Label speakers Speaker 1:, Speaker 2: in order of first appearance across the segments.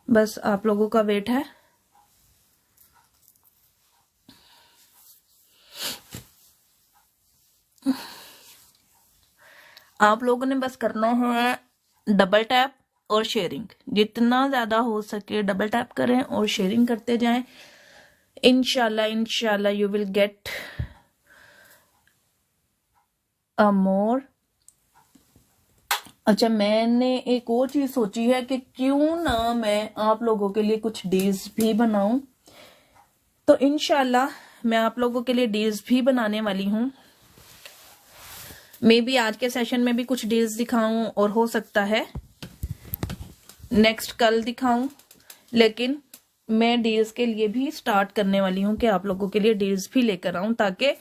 Speaker 1: बस आप लोगों का वेट है। आप लोगों ने बस करना है डबल टैप और शेयरिंग, जितना ज्यादा हो सके डबल टैप करें और शेयरिंग करते जाएं। इंशाल्लाह यू विल गेट अ मोर। अच्छा, मैंने एक और चीज सोची है कि क्यों ना मैं आप लोगों के लिए कुछ डील्स भी बनाऊं, तो इंशाल्लाह मैं आप लोगों के लिए डील्स भी बनाने वाली हूं। मे बी आज के सेशन में भी कुछ डील्स दिखाऊं और हो सकता है नेक्स्ट कल दिखाऊं, लेकिन मैं डील्स के लिए भी स्टार्ट करने वाली हूं कि आप लोगों के लिए डील्स भी लेकर आऊं, ताकि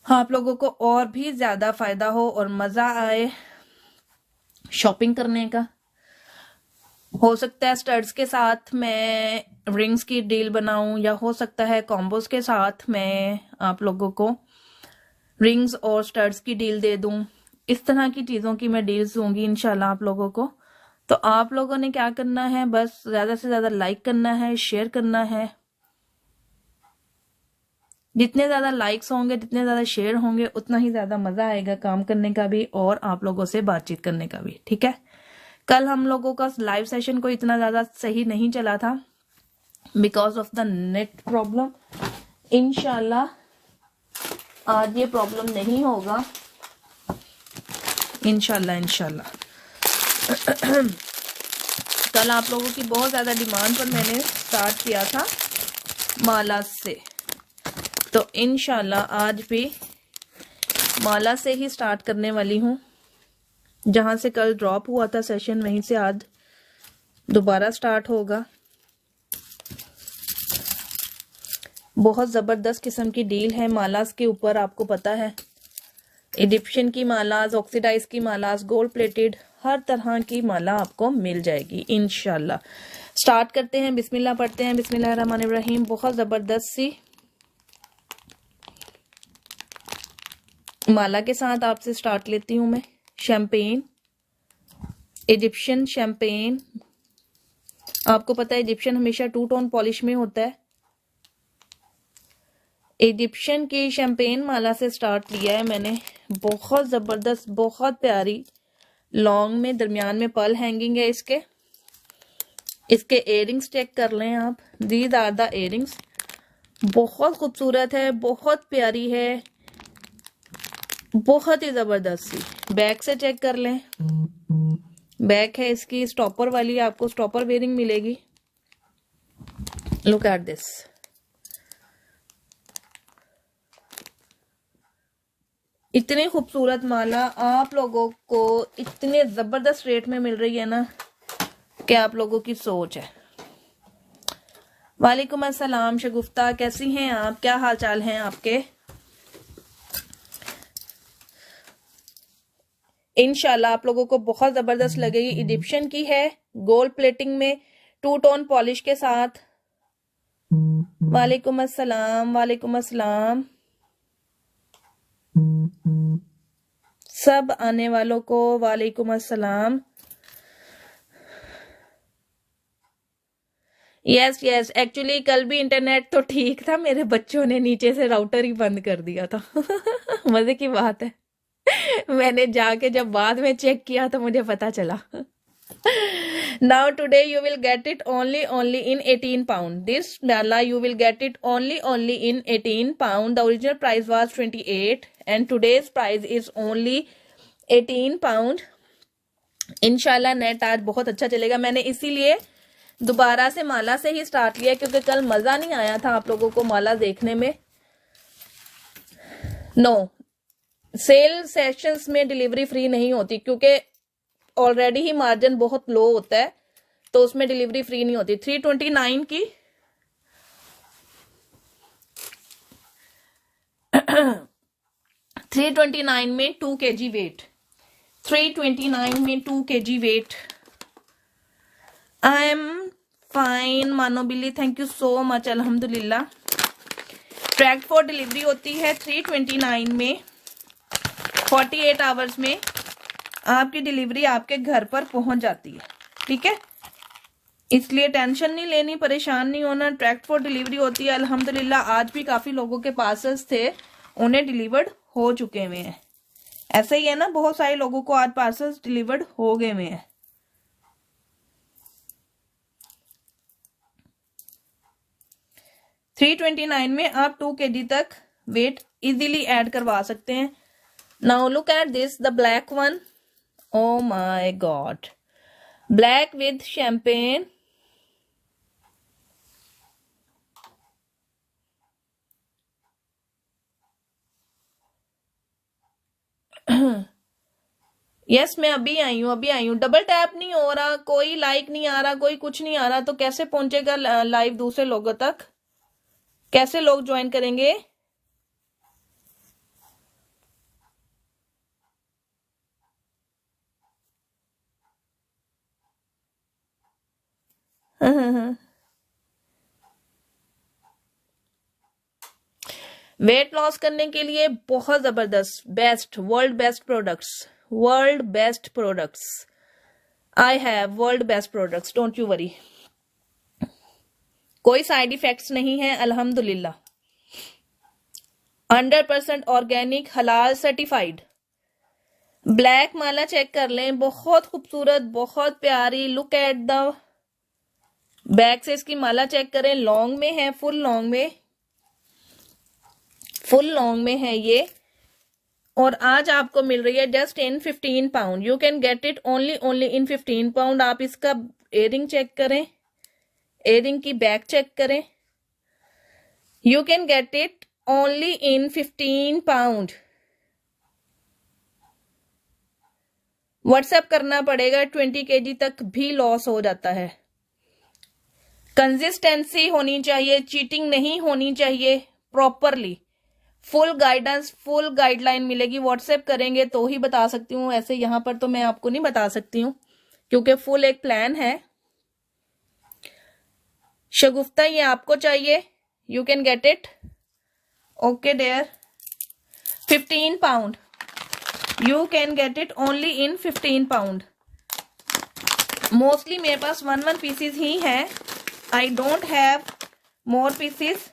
Speaker 1: आप लोगों को और भी ज्यादा फायदा हो और मजा आए शॉपिंग करने का। हो सकता है स्टड्स के साथ मैं रिंग्स की डील बनाऊं, या हो सकता है कॉम्बोज के साथ मैं आप लोगों को रिंग्स और स्टड्स की डील दे दूं। इस तरह की चीजों की मैं डील्स दूंगी इंशाल्लाह आप लोगों को। तो आप लोगों ने क्या करना है, बस ज्यादा से ज्यादा लाइक करना है, शेयर करना है। जितने ज्यादा लाइक्स होंगे, जितने ज्यादा शेयर होंगे, उतना ही ज्यादा मजा आएगा काम करने का भी और आप लोगों से बातचीत करने का भी। ठीक है, कल हम लोगों का लाइव सेशन को इतना ज्यादा सही नहीं चला था because of the net problem. इंशाल्लाह आज ये प्रॉब्लम नहीं होगा, इंशाल्लाह। कल आप लोगों की बहुत ज्यादा डिमांड पर मैंने स्टार्ट किया था माला से, तो इंशाल्लाह आज भी माला से ही स्टार्ट करने वाली हूं। जहां से कल ड्रॉप हुआ था सेशन, वहीं से आज दोबारा स्टार्ट होगा। बहुत जबरदस्त किस्म की डील है मालास के ऊपर, आपको पता है। इजिप्शियन की मालास, ऑक्सीडाइज की मालास, गोल्ड प्लेटेड, हर तरह की माला आपको मिल जाएगी इंशाल्लाह। स्टार्ट करते हैं, बिस्मिल्लाह पढ़ते हैं। बिस्मिल्लाहिर्रहमानिर्रहीम। बहुत जबरदस्त सी माला के साथ आपसे स्टार्ट लेती हूं मैं। शैम्पेन, इजिप्शियन शैम्पेन, आपको पता है इजिप्शियन हमेशा 2 टोन पॉलिश में होता है। इजिप्शियन की शैम्पेन माला से स्टार्ट लिया है मैंने। बहुत जबरदस्त, बहुत प्यारी, लॉन्ग में, दरमियान में पर्ल हैंगिंग है इसके। इसके इयरिंग्स चेक कर लें आप, दीज आर द इयरिंग्स। बहुत खूबसूरत है, बहुत प्यारी है, बहुत ही जबरदस्त सी। बैक से चेक कर लें, बैक है इसकी स्टॉपर वाली, आपको स्टॉपर वेयरिंग मिलेगी। Look at this. इतनी खूबसूरत माला आप लोगों को इतने जबरदस्त रेट में मिल रही है ना कि आप लोगों की सोच है। वालेकुम अस्सलाम शगुफ्ता, कैसी हैं आप, क्या हाल चाल हैं आपके। इंशाल्लाह आप लोगों को बहुत जबरदस्त लगेगी। इजिप्शियन की है, गोल्ड प्लेटिंग में, 2 टोन पॉलिश के साथ। वालेकुम अस्सलाम, वालेकुम अस्सलाम सब आने वालों को, वालेकुम अस्सलाम। यस यस, एक्चुअली कल भी इंटरनेट तो ठीक था, मेरे बच्चों ने नीचे से राउटर ही बंद कर दिया था। मजे की बात है, मैंने जाके जब बाद में चेक किया तो मुझे पता चला। Now today you will get it only in 18 pound. This mala you will get it only in 18 pound. The original price was 28 and today's price is only 18 pound. इंशाल्लाह नेट आज बहुत अच्छा चलेगा। मैंने इसीलिए दोबारा से माला से ही स्टार्ट लिया क्योंकि कल मजा नहीं आया था आप लोगों को माला देखने में। नो, सेल सेशंस में डिलीवरी फ्री नहीं होती क्योंकि ऑलरेडी ही मार्जिन बहुत लो होता है, तो उसमें डिलीवरी फ्री नहीं होती। 329 की 329 में 2 kg वेट, 329 में 2 kg weight. I am fine मानो बिल्ली, थैंक यू सो मच, अल्हम्दुलिल्लाह। ट्रैक फॉर डिलीवरी होती है 329 में। 48 आवर्स में आपकी डिलीवरी आपके घर पर पहुंच जाती है। ठीक है, इसलिए टेंशन नहीं लेनी, परेशान नहीं होना। ट्रैक्ट फॉर डिलीवरी होती है अल्हम्दुलिल्लाह। आज भी काफी लोगों के पार्सल्स थे, उन्हें डिलीवर्ड हो चुके हुए हैं। ऐसे ही है ना, बहुत सारे लोगों को आज पार्सल्स डिलीवर्ड हो गए हुए हैं। $329 में आप 2 kg तक वेट इजीली ऐड करवा सकते हैं। Now look at this, the black one. Oh my God, black with champagne. Yes मैं अभी आई हूँ। डबल टैप नहीं हो रहा, कोई लाइक नहीं आ रहा, कोई कुछ नहीं आ रहा, तो कैसे पहुंचेगा लाइव दूसरे लोगों तक? कैसे लोग ज्वाइन करेंगे? वेट लॉस करने के लिए बहुत जबरदस्त, best, world best products. I have world best products, don't you worry. कोई साइड इफेक्ट्स नहीं है अल्हम्दुलिल्लाह। 100% ऑर्गेनिक, हलाल सर्टिफाइड। ब्लैक माला चेक कर लें, बहुत खूबसूरत, बहुत प्यारी। लुक एट द बैक से इसकी माला चेक करें। लॉन्ग में है, फुल लॉन्ग में है ये। और आज आपको मिल रही है just in 15 pound. You can get it only in 15 pound. आप इसका एयरिंग चेक करें, एयरिंग की बैक चेक करें। You can get it only in 15 pound. WhatsApp करना पड़ेगा, 20 kg तक भी लॉस हो जाता है। कंसिस्टेंसी होनी चाहिए, चीटिंग नहीं होनी चाहिए, properly full guidance, full guideline मिलेगी। व्हाट्सएप करेंगे तो ही बता सकती हूँ, ऐसे यहां पर तो मैं आपको नहीं बता सकती हूँ, क्योंकि फुल एक प्लान है। शगुफ्ता ये आपको चाहिए, you can get it. Okay dear, 15 pound. You can get it only in 15 pound. Mostly मेरे पास 1 पीसेस ही है, I don't have more pieces.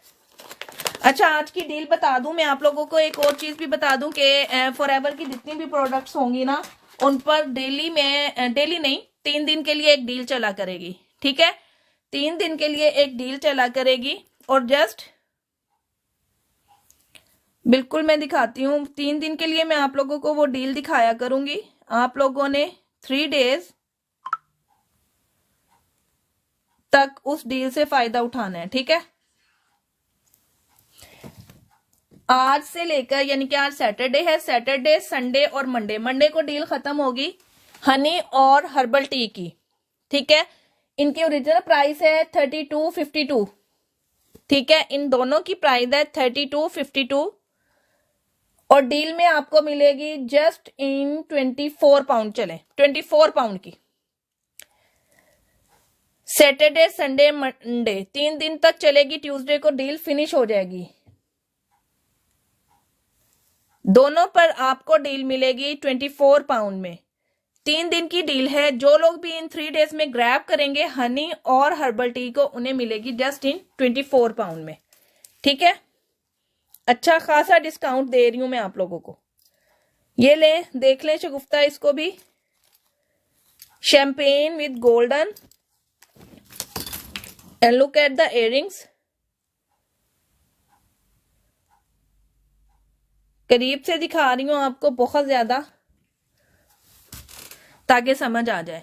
Speaker 1: अच्छा, आज की डील बता दूं मैं आप लोगों को, एक और चीज भी बता दूं कि फॉरएवर की जितनी भी प्रोडक्ट्स होंगी ना, उन पर डेली नहीं, 3 दिन के लिए एक डील चला करेगी। ठीक है, 3 दिन के लिए एक डील चला करेगी। और जस्ट बिल्कुल मैं दिखाती हूँ, 3 दिन के लिए मैं आप लोगों को वो डील दिखाया करूंगी। आप लोगों ने 3 डेज तक उस डील से फायदा उठाना है। ठीक है, आज से लेकर, यानी कि आज सैटरडे है, सैटरडे, संडे और मंडे को डील खत्म होगी हनी और हर्बल टी की। ठीक है, इनकी ओरिजिनल प्राइस है 32.52। ठीक है, इन दोनों की प्राइस है 32.52 और डील में आपको मिलेगी जस्ट इन 24 पाउंड। चले 24 पाउंड की। सैटरडे, संडे, मंडे 3 दिन तक चलेगी, ट्यूसडे को डील फिनिश हो जाएगी। दोनों पर आपको डील मिलेगी 24 पाउंड में। 3 दिन की डील है। जो लोग भी इन 3 डेज में ग्रैब करेंगे हनी और हर्बल टी को, उन्हें मिलेगी जस्ट इन 24 पाउंड में। ठीक है, अच्छा खासा डिस्काउंट दे रही हूं मैं आप लोगों को। ये ले, देख लें शगुफ्ता इसको भी। Champagne with golden and look at the earrings. करीब से दिखा रही हूं आपको बहुत ज्यादा, ताकि समझ आ जाए।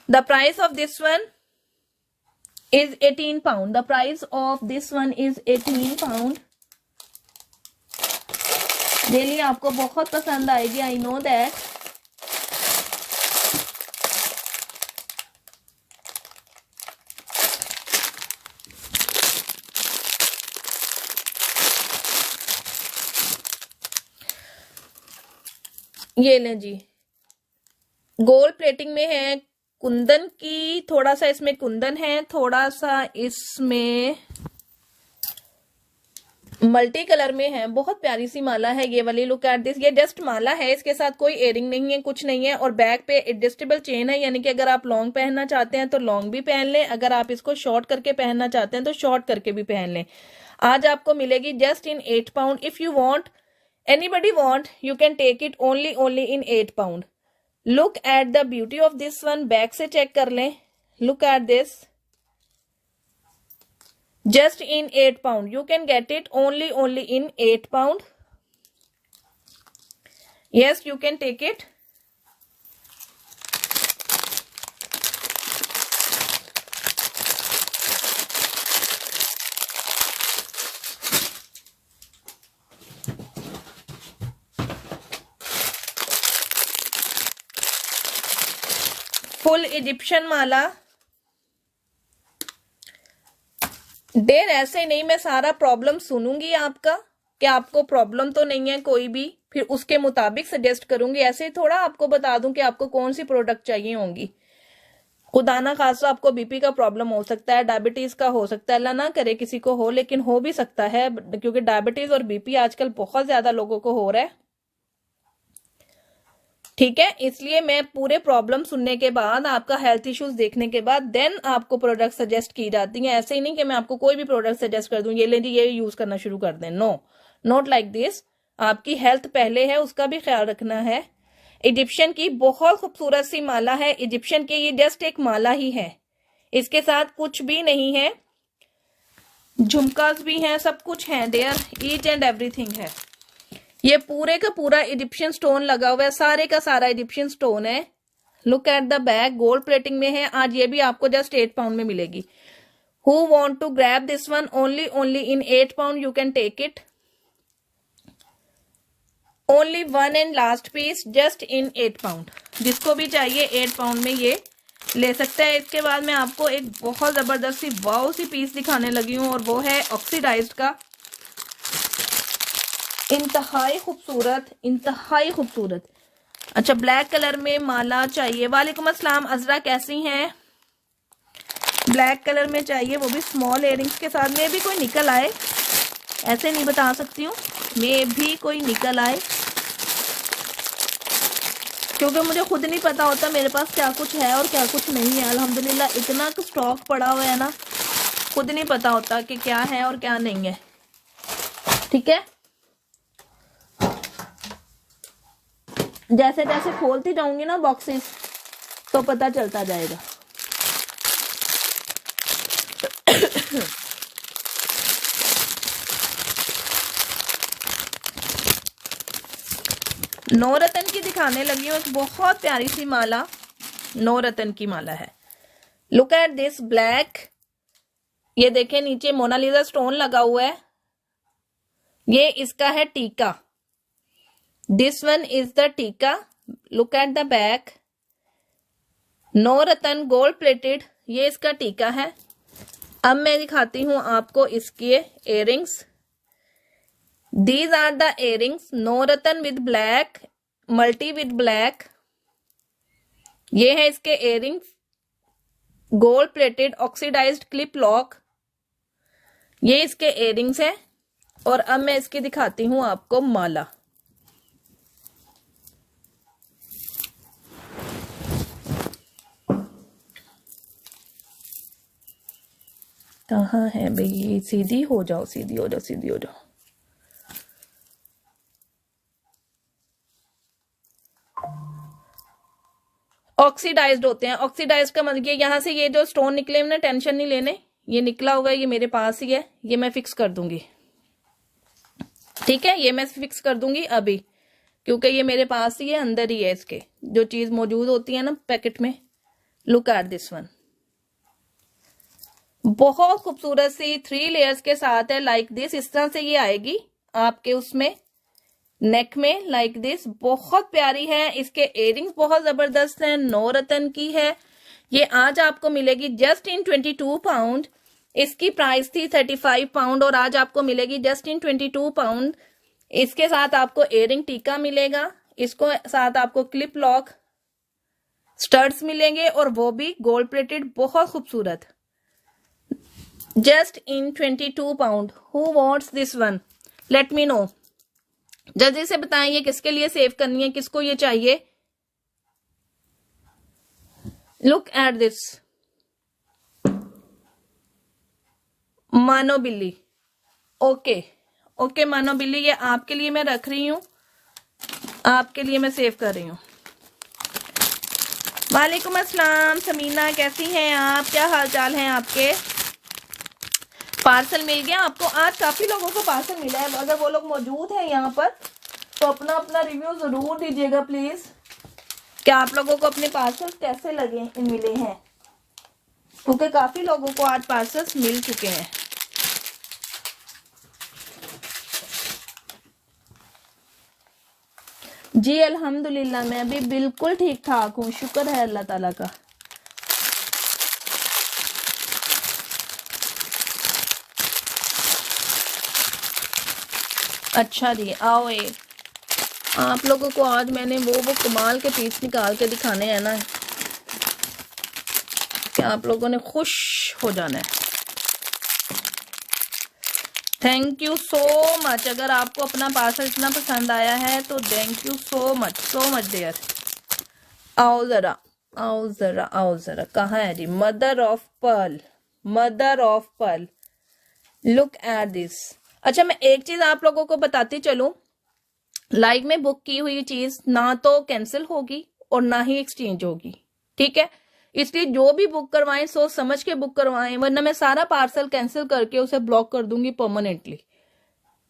Speaker 1: The price of this one is 18 pound. The price of this one is 18 pound. Daily आपको बहुत पसंद आएगी, आई नो दैट। ये लें जी, गोल्ड प्लेटिंग में है, कुंदन की, थोड़ा सा इसमें कुंदन है, थोड़ा सा इसमें मल्टी कलर में है, बहुत प्यारी सी माला है ये वाली। लुक एट दिस, ये जस्ट माला है, इसके साथ कोई एयरिंग नहीं है, कुछ नहीं है। और बैक पे एडजस्टेबल चेन है, यानी कि अगर आप लॉन्ग पहनना चाहते हैं तो लॉन्ग भी पहन लें, अगर आप इसको शॉर्ट करके पहनना चाहते हैं तो शॉर्ट करके भी पहन लें। आज आपको मिलेगी just in 8 pound. If you want, anybody want, you can take it only in 8 pound. Look at the beauty of this one, back से चेक कर लें। Look at this, just in 8 pound, you can get it only in 8 pound. Yes, you can take it. Full Egyptian माला। देर ऐसे नहीं, मैं सारा problem सुनूंगी आपका कि आपको प्रॉब्लम तो नहीं है कोई भी, फिर उसके मुताबिक सजेस्ट करूंगी। ऐसे ही थोड़ा आपको बता दूं कि आपको कौन सी प्रोडक्ट चाहिए होंगी। खुदा ना खासा आपको बीपी का प्रॉब्लम हो सकता है, डायबिटीज का हो सकता है, अल्लाह ना करे किसी को हो, लेकिन हो भी सकता है, क्योंकि डायबिटीज और बीपी आजकल बहुत ज्यादा लोगों को हो रहा है। ठीक है, इसलिए मैं पूरे प्रॉब्लम सुनने के बाद, आपका हेल्थ इश्यूज देखने के बाद देन आपको प्रोडक्ट सजेस्ट की जाती हैं। ऐसे ही नहीं कि मैं आपको कोई भी प्रोडक्ट सजेस्ट कर दूं, ये ले जी ये यूज करना शुरू कर दें। No, not like this. आपकी हेल्थ पहले है, उसका भी ख्याल रखना है। इजिप्शियन की बहुत खूबसूरत सी माला है। इजिप्शियन की ये जस्ट एक माला ही है, इसके साथ कुछ भी नहीं है। झुमकास भी हैं, सब कुछ है, देयर ईच एंड एवरीथिंग है। ये पूरे का पूरा इजिप्शियन स्टोन लगा हुआ है, सारे का सारा इजिप्शियन स्टोन है। Look at the back, gold plating में है। आज ये भी आपको जस्ट 8 पाउंड में मिलेगी। Who want to grab this one only in 8 pound, you can take it. Only one and last piece just in 8 pound. जिसको भी चाहिए 8 पाउंड में ये ले सकते हैं। इसके बाद मैं आपको एक बहुत जबरदस्त सी वाव सी पीस दिखाने लगी हूँ, और वो है ऑक्सीडाइज्ड का। इंतहाई खूबसूरत, इंतहाई खूबसूरत। अच्छा, ब्लैक कलर में माला चाहिए। वालेकुम अस्सलाम अजरा, कैसी हैं? ब्लैक कलर में चाहिए, वो भी स्मॉल इयरिंग्स के साथ। में भी कोई निकल आए, ऐसे नहीं बता सकती हूँ, में भी कोई निकल आए, क्योंकि मुझे खुद नहीं पता होता मेरे पास क्या कुछ है और क्या कुछ नहीं है। अल्हम्दुलिल्लाह इतना स्टॉक पड़ा हुआ है ना, खुद नहीं पता होता कि क्या है और क्या नहीं है। ठीक है, जैसे जैसे खोलती जाऊंगी ना बॉक्सेस, तो पता चलता जाएगा। नौरतन की दिखाने लगी हूँ, एक बहुत प्यारी सी माला, नौरतन की माला है। लुक एट दिस ब्लैक, ये देखें नीचे मोनालिसा स्टोन लगा हुआ है। ये इसका है टीका। This one is the tika. Look at the back, Nauratan gold plated, ये इसका टीका है। अब मैं दिखाती हूं आपको इसके earrings. These are the earrings, Nauratan with black, multi with black. ये है इसके earrings, gold plated oxidised clip lock. ये इसके इयरिंग्स है। और अब मैं इसकी दिखाती हूं आपको माला। कहाँ है भाई? सीधी हो जाओ, सीधी हो जाओ, सीधी हो जाओ। ऑक्सीडाइज्ड होते हैं। ऑक्सीडाइज का मतलब यहां से ये जो स्टोन निकले ना, टेंशन नहीं लेने, ये निकला हुआ है, ये मेरे पास ही है, ये मैं फिक्स कर दूंगी। ठीक है, ये मैं फिक्स कर दूंगी अभी, क्योंकि ये मेरे पास ही है, अंदर ही है इसके जो चीज मौजूद होती है ना पैकेट में। लुक एट दिस वन, बहुत खूबसूरत सी 3 लेयर्स के साथ है, लाइक दिस। इस तरह से ये आएगी आपके उसमें नेक में, लाइक दिस। बहुत प्यारी है। इसके इयरिंग्स बहुत जबरदस्त हैं, नौरतन की है। ये आज आपको मिलेगी जस्ट इन 22 पाउंड। इसकी प्राइस थी 35 पाउंड, और आज आपको मिलेगी जस्ट इन 22 पाउंड। इसके साथ आपको इयरिंग टीका मिलेगा, इसको साथ आपको क्लिप लॉक स्टड्स मिलेंगे, और वो भी गोल्ड प्लेटेड, बहुत खूबसूरत। just in 22 pound. Who wants this one? Let me know. जल्दी से बताइए किसके लिए सेव करनी है, किसको ये चाहिए. Look at this. मानो बिल्ली. ओके ओके मानो बिल्ली, ये आपके लिए मैं रख रही हूं, आपके लिए मैं सेव कर रही हूं. वालेकुम अस्सलाम समीना, कैसी हैं आप, क्या हाल चाल हैं आपके. पार्सल मिल गया आपको. आज काफी लोगों को पार्सल मिला है. अगर वो लोग मौजूद हैं यहाँ पर तो अपना अपना रिव्यू जरूर दीजिएगा प्लीज, कि आप लोगों को अपने पार्सल कैसे लगे, मिले हैं, क्योंकि काफी लोगों को आज पार्सल्स मिल चुके हैं. जी अल्हम्दुलिल्लाह, मैं भी बिल्कुल ठीक ठाक हूँ, शुक्र है अल्लाह ताला का. अच्छा जी, आओ. आप लोगों को आज मैंने वो कमाल के पीस निकाल के दिखाने हैं ना, कि आप लोगों ने खुश हो जाना है. Thank you so much. अगर आपको अपना पार्सल इतना पसंद आया है तो thank you so much there. आओ जरा आओ जरा आओ जरा. कहाँ है जी mother of pearl, mother of pearl. Look at this. अच्छा, मैं एक चीज आप लोगों को बताती चलूं, लाइव में बुक की हुई चीज ना तो कैंसिल होगी और ना ही एक्सचेंज होगी, ठीक है. इसलिए जो भी बुक करवाएं सोच समझ के बुक करवाएं, वरना मैं सारा पार्सल कैंसिल करके उसे ब्लॉक कर दूंगी परमानेंटली.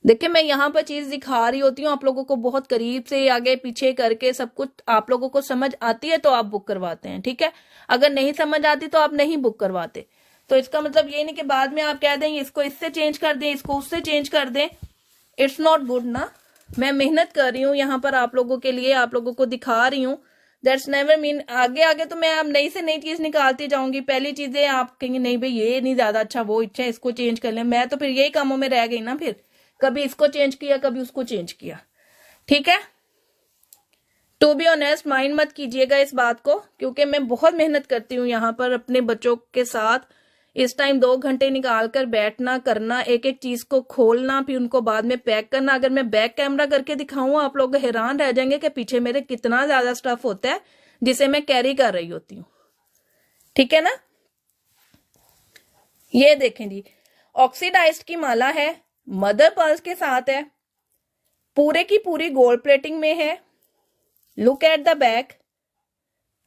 Speaker 1: देखिए, मैं यहाँ पर चीज दिखा रही होती हूँ आप लोगों को बहुत करीब से, आगे पीछे करके सब कुछ आप लोगों को समझ आती है तो आप बुक करवाते हैं, ठीक है. अगर नहीं समझ आती तो आप नहीं बुक करवाते. तो इसका मतलब ये नहीं कि बाद में आप कह दें इसको इससे चेंज कर दें, इसको उससे चेंज कर दें. इट्स नॉट गुड ना. मैं मेहनत कर रही हूँ यहाँ पर आप लोगों के लिए, आप लोगों को दिखा रही हूँ. दैट्स नेवर मीन आगे आगे तो मैं अब नई से नई चीज निकालती जाऊंगी. पहली चीजें आप कहेंगे नहीं भाई ये नहीं ज्यादा अच्छा, वो अच्छा, इसको चेंज कर लें. मैं तो फिर यही कामों में रह गई ना, फिर कभी इसको चेंज किया कभी उसको चेंज किया, ठीक है. टू बी ऑनेस्ट माइंड मत कीजिएगा इस बात को, क्योंकि मैं बहुत मेहनत करती हूँ यहाँ पर अपने बच्चों के साथ. इस टाइम 2 घंटे निकाल कर बैठना, करना, एक एक चीज को खोलना, फिर उनको बाद में पैक करना. अगर मैं बैक कैमरा करके दिखाऊं आप लोग हैरान रह जाएंगे कि पीछे मेरे कितना ज्यादा स्टफ होता है जिसे मैं कैरी कर रही होती हूँ, ठीक है ना. ये देखें जी, ऑक्सीडाइज्ड की माला है, मदर पर्ल्स के साथ है, पूरे की पूरी गोल्ड प्लेटिंग में है. Look at the back.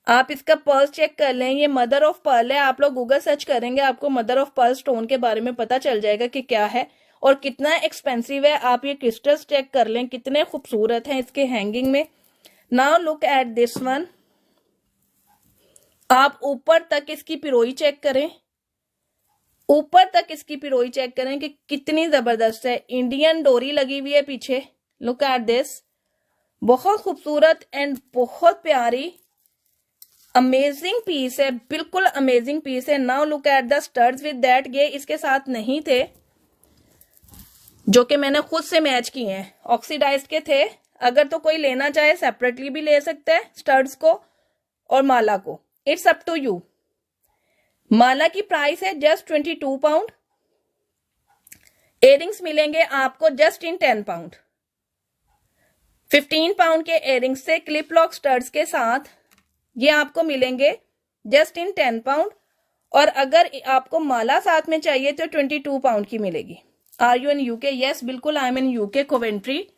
Speaker 1: आप इसका पर्ल चेक कर लें, ये मदर ऑफ पर्ल है. आप लोग गूगल सर्च करेंगे आपको मदर ऑफ पर्ल स्टोन के बारे में पता चल जाएगा कि क्या है और कितना एक्सपेंसिव है. आप ये क्रिस्टल्स चेक कर लें, कितने खूबसूरत हैं इसके हैंगिंग में. Now look at this one. आप ऊपर तक इसकी पिरोई चेक करें, ऊपर तक इसकी पिरोई चेक करें कि कितनी जबरदस्त है. इंडियन डोरी लगी हुई है पीछे. Look at this. बहुत खूबसूरत एंड बहुत प्यारी अमेजिंग पीस है, बिल्कुल अमेजिंग पीस है. Now look at the studs with that. ये इसके साथ नहीं थे, जो कि मैंने खुद से मैच किए हैं, ऑक्सीडाइज के थे. अगर तो कोई लेना चाहे सेपरेटली भी ले सकते हैं स्टड्स को और माला को. It's up to you. माला की प्राइस है जस्ट 22 पाउंड. इयरिंग्स मिलेंगे आपको जस्ट इन 10 पाउंड. 15 पाउंड के इयरिंग्स से क्लिप लॉक स्टड्स के साथ ये आपको मिलेंगे जस्ट इन 10 पाउंड. और अगर आपको माला साथ में चाहिए तो 22 पाउंड की मिलेगी. Are you in UK? Yes बिल्कुल, I am in UK, Coventry.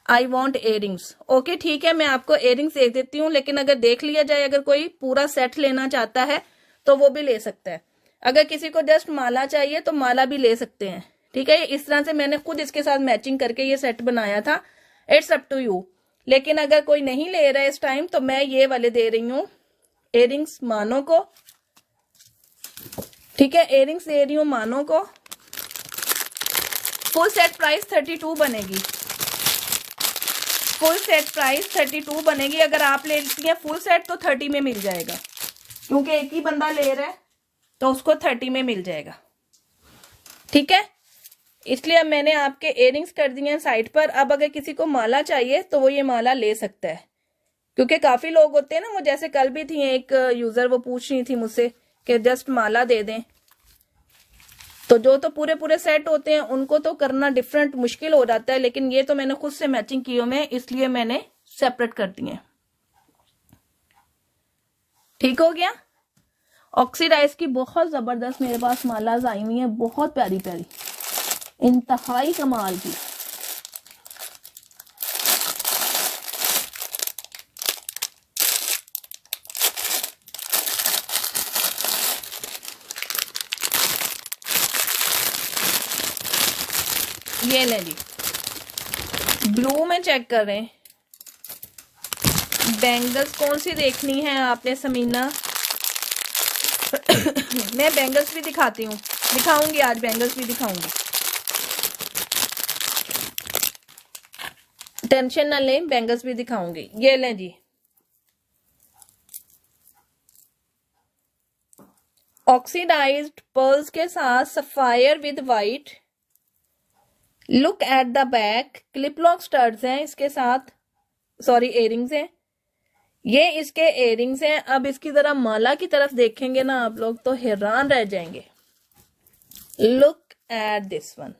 Speaker 1: I want earrings. Okay ठीक है, मैं आपको इयरिंग्स दे देती हूँ, लेकिन अगर देख लिया जाए अगर कोई पूरा सेट लेना चाहता है तो वो भी ले सकता है. अगर किसी को जस्ट माला चाहिए तो माला भी ले सकते हैं, ठीक है. इस तरह से मैंने खुद इसके साथ मैचिंग करके ये सेट बनाया था. It's up to you. लेकिन अगर कोई नहीं ले रहा है इस टाइम तो मैं ये वाले दे रही हूँ इयरिंग्स मानो को, ठीक है. इयरिंग्स दे रही हूँ मानो को. फुल सेट प्राइस 32 बनेगी. फुल सेट प्राइस 32 बनेगी. अगर आप लेती हैं फुल सेट तो 30 में मिल जाएगा, क्योंकि एक ही बंदा ले रहा है तो उसको 30 में मिल जाएगा, ठीक है. इसलिए अब मैंने आपके इयरिंग्स कर दिए हैं साइड पर. अब अगर किसी को माला चाहिए तो वो ये माला ले सकता है, क्योंकि काफी लोग होते हैं ना, वो जैसे कल भी थी एक यूजर, वो पूछ रही थी मुझसे कि जस्ट माला दे दें. तो जो तो पूरे पूरे सेट होते हैं उनको तो करना डिफरेंट मुश्किल हो जाता है, लेकिन ये तो मैंने खुद से मैचिंग की हुई है, इसलिए मैंने सेपरेट कर दिए। ठीक हो गया। ऑक्सीडाइज की बहुत जबरदस्त मेरे पास मालाज आई हुई है, बहुत प्यारी प्यारी, इंतहाई कमाल की। ये ले जी, ब्लू में चेक कर रहे हैं। बैंगल्स कौन सी देखनी है आपने समीना? मैं बैंगल्स भी दिखाती हूँ, दिखाऊंगी आज, बैंगल्स भी दिखाऊंगी, टेंशन ना लें, बैंगल्स भी दिखाऊंगी। ये लें जी, ऑक्सीडाइज्ड पर्ल्स के साथ sapphire with white. Look at the back, clip lock studs हैं इसके साथ, सॉरी एयरिंग्स हैं, ये इसके एयरिंग्स हैं। अब इसकी जरा माला की तरफ देखेंगे ना आप लोग तो हैरान रह जाएंगे। Look at this one,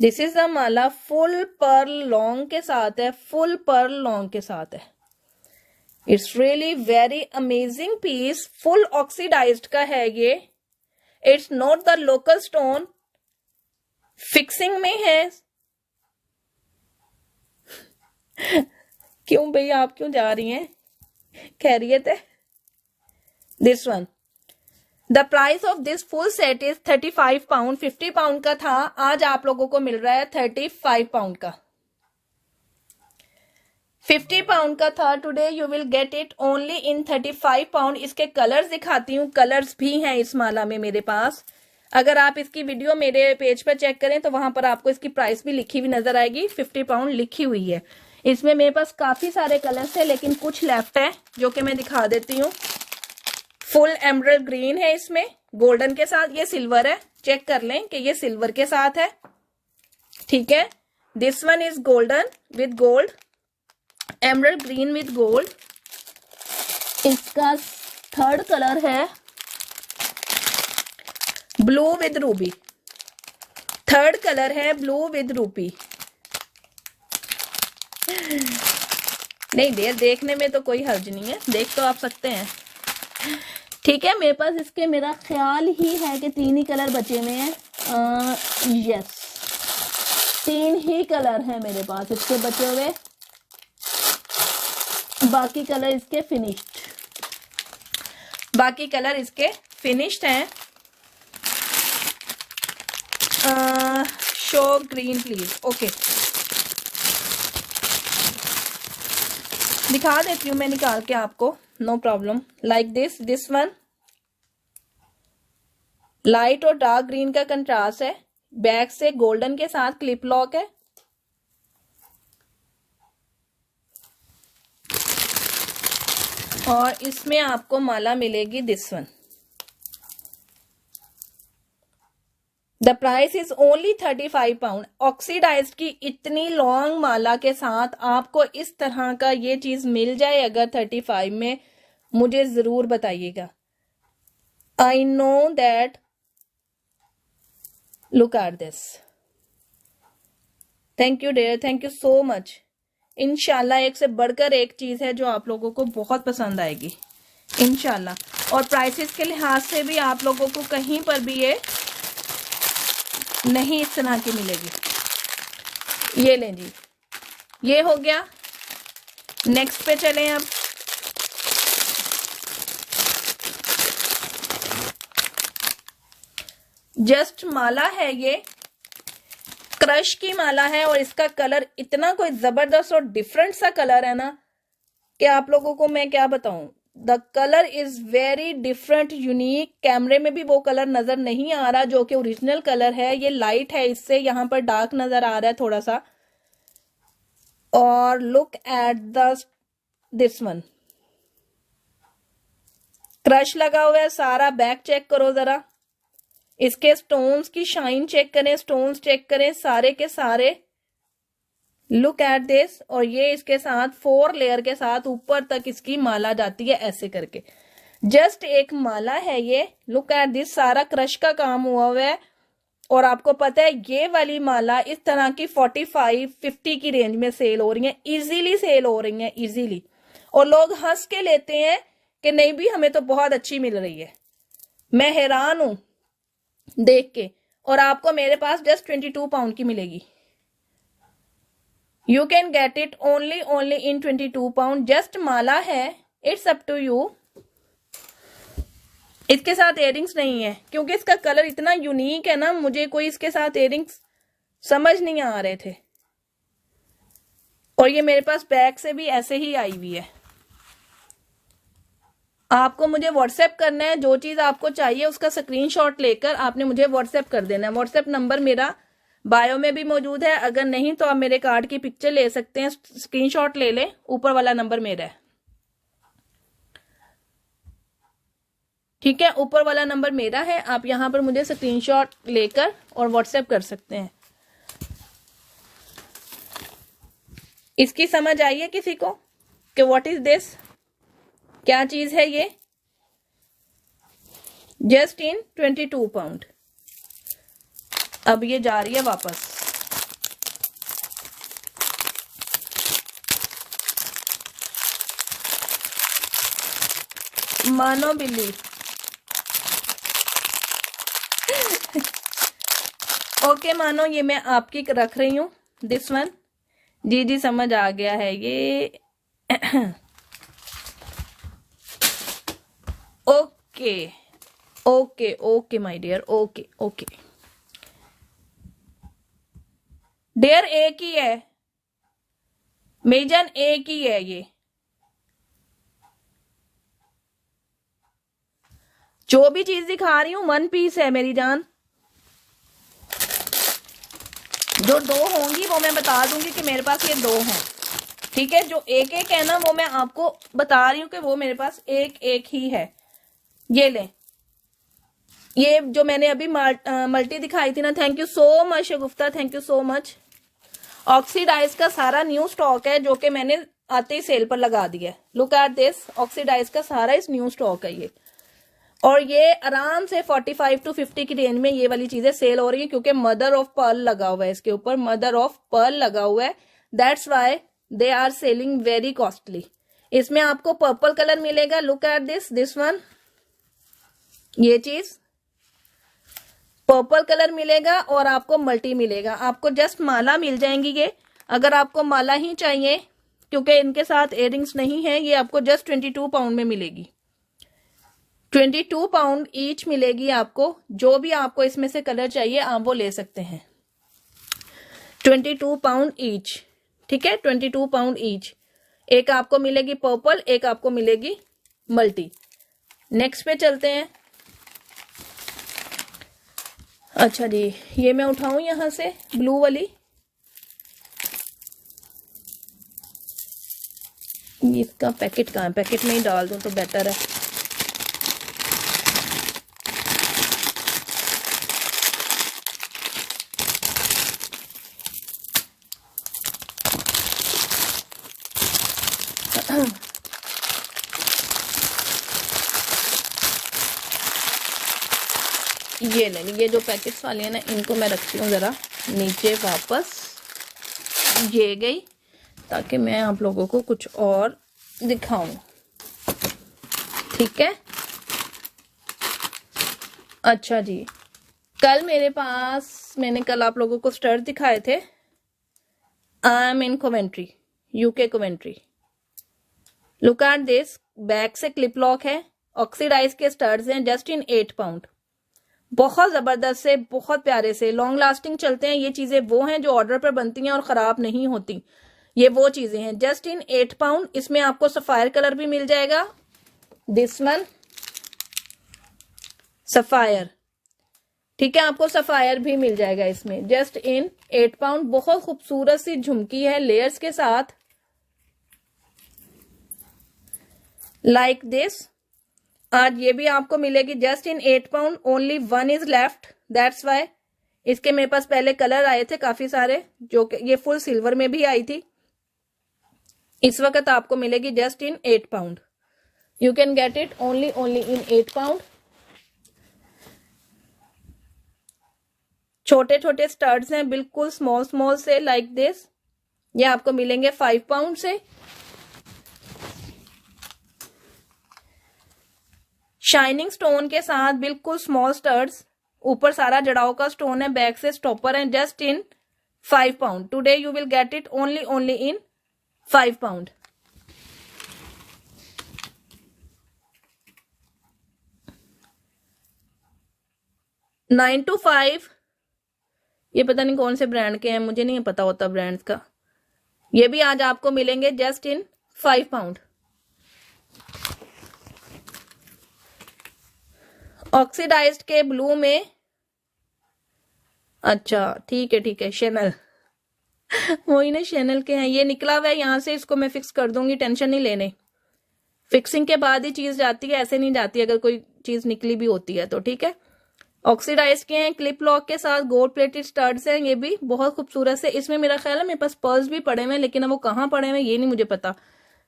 Speaker 1: this is the माला, फुल पर्ल लॉन्ग के साथ है, फुल पर्ल लॉन्ग के साथ है। It's really very amazing piece, full oxidised का है ये। It's not the local stone, fixing में है। क्यों भैया आप क्यों जा रही हैं? खैरियत है? This one, the price of this full set is 35 pound. 50 pound का था, आज आप लोगों को मिल रहा है 35 पाउंड का। 50 पाउंड का था, today you will get it only in 35 pound. इसके कलर्स दिखाती हूँ, कलर्स भी हैं इस माला में मेरे पास। अगर आप इसकी वीडियो मेरे पेज पर चेक करें तो वहां पर आपको इसकी प्राइस भी लिखी हुई नजर आएगी, 50 पाउंड लिखी हुई है। इसमें मेरे पास काफी सारे कलर्स है, लेकिन कुछ लेफ्ट है जो कि मैं दिखा देती हूँ। फुल एमरल्ड ग्रीन है इसमें, गोल्डन के साथ, ये सिल्वर है, चेक कर लें कि ये सिल्वर के साथ है, ठीक है। This one is golden with gold, emerald green with gold. इसका थर्ड कलर है blue with Ruby, third colour है ब्लू विद रूबी। नहीं देर देखने में तो कोई हर्ज नहीं है, देख तो आप सकते हैं, ठीक है। मेरे पास इसके मेरा ख्याल ही है कि 3 ही कलर बचे हुए हैं, यस 3 ही कलर हैं मेरे पास इसके बचे हुए, बाकी कलर इसके फिनिश्ड, बाकी कलर इसके फिनिश्ड हैं। शो ग्रीन प्लीज, ओके दिखा देती हूँ मैं निकाल के आपको, no problem. Like this one light और डार्क ग्रीन का कंट्रास्ट है, बैक से गोल्डन के साथ क्लिप लॉक है, और इसमें आपको माला मिलेगी this one. The price is only 35 pound. Oxidised की इतनी लॉन्ग माला के साथ आपको इस तरह का ये चीज मिल जाए अगर 35 में, मुझे जरूर बताइएगा। I know that, look at this, thank you dear, thank you so much. इंशाल्लाह एक से बढ़कर एक चीज है जो आप लोगों को बहुत पसंद आएगी इंशाल्लाह, और प्राइसेस के लिहाज से भी आप लोगों को कहीं पर भी ये नहीं इस तरह की मिलेगी। ये लें जी, ये हो गया। नेक्स्ट पे चलें अब। जस्ट माला है, ये क्रश की माला है, और इसका कलर इतना कोई जबरदस्त और डिफरेंट सा कलर है ना कि आप लोगों को मैं क्या बताऊं। The colour is very different, unique. कैमरे में भी वो कलर नजर नहीं आ रहा जो कि ओरिजिनल कलर है, ये लाइट है, इससे यहां पर डार्क नजर आ रहा है थोड़ा सा। और look at this one, crush लगा हुआ है सारा, बैक चेक करो जरा, इसके स्टोन्स की शाइन चेक करें, स्टोन्स चेक करें सारे के सारे, लुक एट दिस। और ये इसके साथ 4 लेयर के साथ ऊपर तक इसकी माला जाती है ऐसे करके। जस्ट एक माला है ये। लुक एट दिस, सारा क्रश का काम हुआ है। और आपको पता है ये वाली माला इस तरह की 45-50 की रेंज में सेल हो रही है, इजीली सेल हो रही है, इजीली। और लोग हंस के लेते हैं कि नहीं भी हमें तो बहुत अच्छी मिल रही है। मैं हैरान हूं देख के। और आपको मेरे पास जस्ट 22 पाउंड की मिलेगी। You can get it only in 22 pound. Just माला है, इट्स अप टू यू। इसके साथ इयरिंग्स नहीं है क्योंकि इसका कलर इतना यूनिक है ना, मुझे कोई इसके साथ इयरिंग्स समझ नहीं आ रहे थे। और ये मेरे पास बैग से भी ऐसे ही आई हुई है। आपको मुझे व्हाट्सएप करना है, जो चीज आपको चाहिए उसका स्क्रीनशॉट लेकर आपने मुझे व्हाट्सएप कर देना है। व्हाट्सएप नंबर मेरा बायो में भी मौजूद है, अगर नहीं तो आप मेरे कार्ड की पिक्चर ले सकते हैं, स्क्रीनशॉट ले लें, ऊपर वाला नंबर मेरा है। ठीक है, ऊपर वाला नंबर मेरा है, आप यहां पर मुझे स्क्रीनशॉट लेकर और व्हाट्सएप कर सकते हैं। इसकी समझ आई है किसी को कि व्हाट इज दिस, क्या चीज है ये? Just in 22 pound. अब ये जा रही है वापस। मानो बिल्ली। ओके मानो, ये मैं आपकी रख रही हूं, दिस वन। जी जी समझ आ गया है ये। Okay okay okay my dear, okay okay dear, एक ही है मेजन, एक ही है ये। जो भी चीज दिखा रही हूं 1 पीस है मेरी जान। जो 2 होंगी वो मैं बता दूंगी कि मेरे पास ये 2 हैं। ठीक है, जो एक एक है ना वो मैं आपको बता रही हूं कि वो मेरे पास एक एक ही है। ये ले, ये जो मैंने अभी मल्टी दिखाई थी ना, thank you so much Shagufta, thank you so much. Oxidise का सारा न्यू स्टॉक है जो कि मैंने आते ही सेल पर लगा दिया है। लुक एट दिस, ऑक्सीडाइज का सारा इस न्यू स्टॉक है ये। और ये आराम से 45 to 50 की रेंज में ये वाली चीजें सेल हो रही है क्योंकि मदर ऑफ पर्ल लगा हुआ है इसके ऊपर, मदर ऑफ पर्ल लगा हुआ है। That's why they are selling very costly. इसमें आपको पर्पल कलर मिलेगा, लुक एट दिस वन, ये चीज पर्पल कलर मिलेगा और आपको मल्टी मिलेगा। आपको जस्ट माला मिल जाएंगी ये, अगर आपको माला ही चाहिए क्योंकि इनके साथ इयरिंग्स नहीं है, ये आपको जस्ट 22 पाउंड में मिलेगी। 22 पाउंड ईच मिलेगी आपको। जो भी आपको इसमें से कलर चाहिए आप वो ले सकते हैं। 22 पाउंड ईच, ठीक है, 22 पाउंड ईच। एक आपको मिलेगी पर्पल, एक आपको मिलेगी मल्टी। नेक्स्ट पे चलते हैं। अच्छा जी, ये मैं उठाऊं यहां से ब्लू वाली, इसका पैकेट कहाँ है? पैकेट में ही डाल दूं तो बेटर है। ये नहीं, ये जो पैकेट्स वाले हैं ना इनको मैं रखती हूँ जरा नीचे वापस, ये गई, ताकि मैं आप लोगों को कुछ और दिखाऊं। ठीक है, अच्छा जी, कल मेरे पास, मैंने कल आप लोगों को स्टर्ट दिखाए थे। आई am in Coventry, UK Coventry. Look at this, back से क्लिप लॉक है, ऑक्सीडाइज के स्टर्ट्स हैं, जस्ट इन 8 पाउंड। बहुत जबरदस्त से, बहुत प्यारे से, लॉन्ग लास्टिंग चलते हैं। ये चीजें वो हैं जो ऑर्डर पर बनती हैं और खराब नहीं होती। ये वो चीजें हैं, जस्ट इन 8 पाउंड। इसमें आपको सफायर कलर भी मिल जाएगा, दिस वन सफायर। ठीक है, आपको सफायर भी मिल जाएगा इसमें, जस्ट इन 8 पाउंड। बहुत खूबसूरत सी झुमकी है लेयर्स के साथ, लाइक दिस। आज ये भी आपको मिलेगी just in 8 pound. Only 1 is left, that's why. इसके मेरे पास पहले कलर आए थे काफी सारे, जो कि ये फुल सिल्वर में भी आई थी। इस वक्त आपको मिलेगी just in 8 pound. You can get it only in 8 pound. छोटे छोटे स्टड्स हैं, बिल्कुल स्मॉल से, लाइक दिस। ये आपको मिलेंगे 5 पाउंड से। शाइनिंग स्टोन के साथ बिल्कुल स्मॉल स्टड्स, ऊपर सारा जड़ाव का स्टोन है, बैक से स्टॉपर है, just in 5 pound. Today you will get it only in 5 pound. Nine to 5, ये पता नहीं कौन से ब्रांड के हैं, मुझे नहीं पता होता ब्रांड्स का। ये भी आज आपको मिलेंगे जस्ट इन 5 पाउंड। ऑक्सीडाइज्ड के ब्लू में, अच्छा ठीक है, शैनल वही ना, शैनल के हैं। ये निकला हुआ है यहाँ से, इसको मैं फिक्स कर दूंगी, टेंशन नहीं लेने। फिक्सिंग के बाद ही चीज जाती है, ऐसे नहीं जाती अगर कोई चीज निकली भी होती है तो, ठीक है। ऑक्सीडाइज के हैं, क्लिप लॉक के साथ, गोल्ड प्लेटेड स्टड्स हैं, ये भी बहुत खूबसूरत से। इसमें मेरा ख्याल है मेरे पास पर्ल्स भी पड़े हुए हैं, लेकिन अब वो कहाँ पड़े हुए हैं ये नहीं मुझे पता।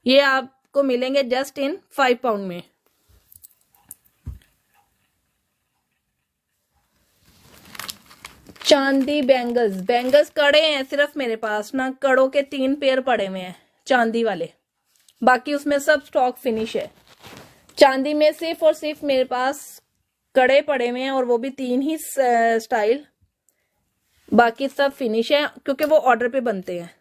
Speaker 1: ये आपको मिलेंगे जस्ट इन 5 पाउंड में। चांदी बैंगल्स कड़े हैं सिर्फ मेरे पास ना, कड़ों के 3 पेयर पड़े हुए हैं चांदी वाले, बाकी उसमें सब स्टॉक फिनिश है। चांदी में सिर्फ और सिर्फ मेरे पास कड़े पड़े हुए हैं, और वो भी 3 ही स्टाइल, बाकी सब फिनिश है क्योंकि वो ऑर्डर पे बनते हैं।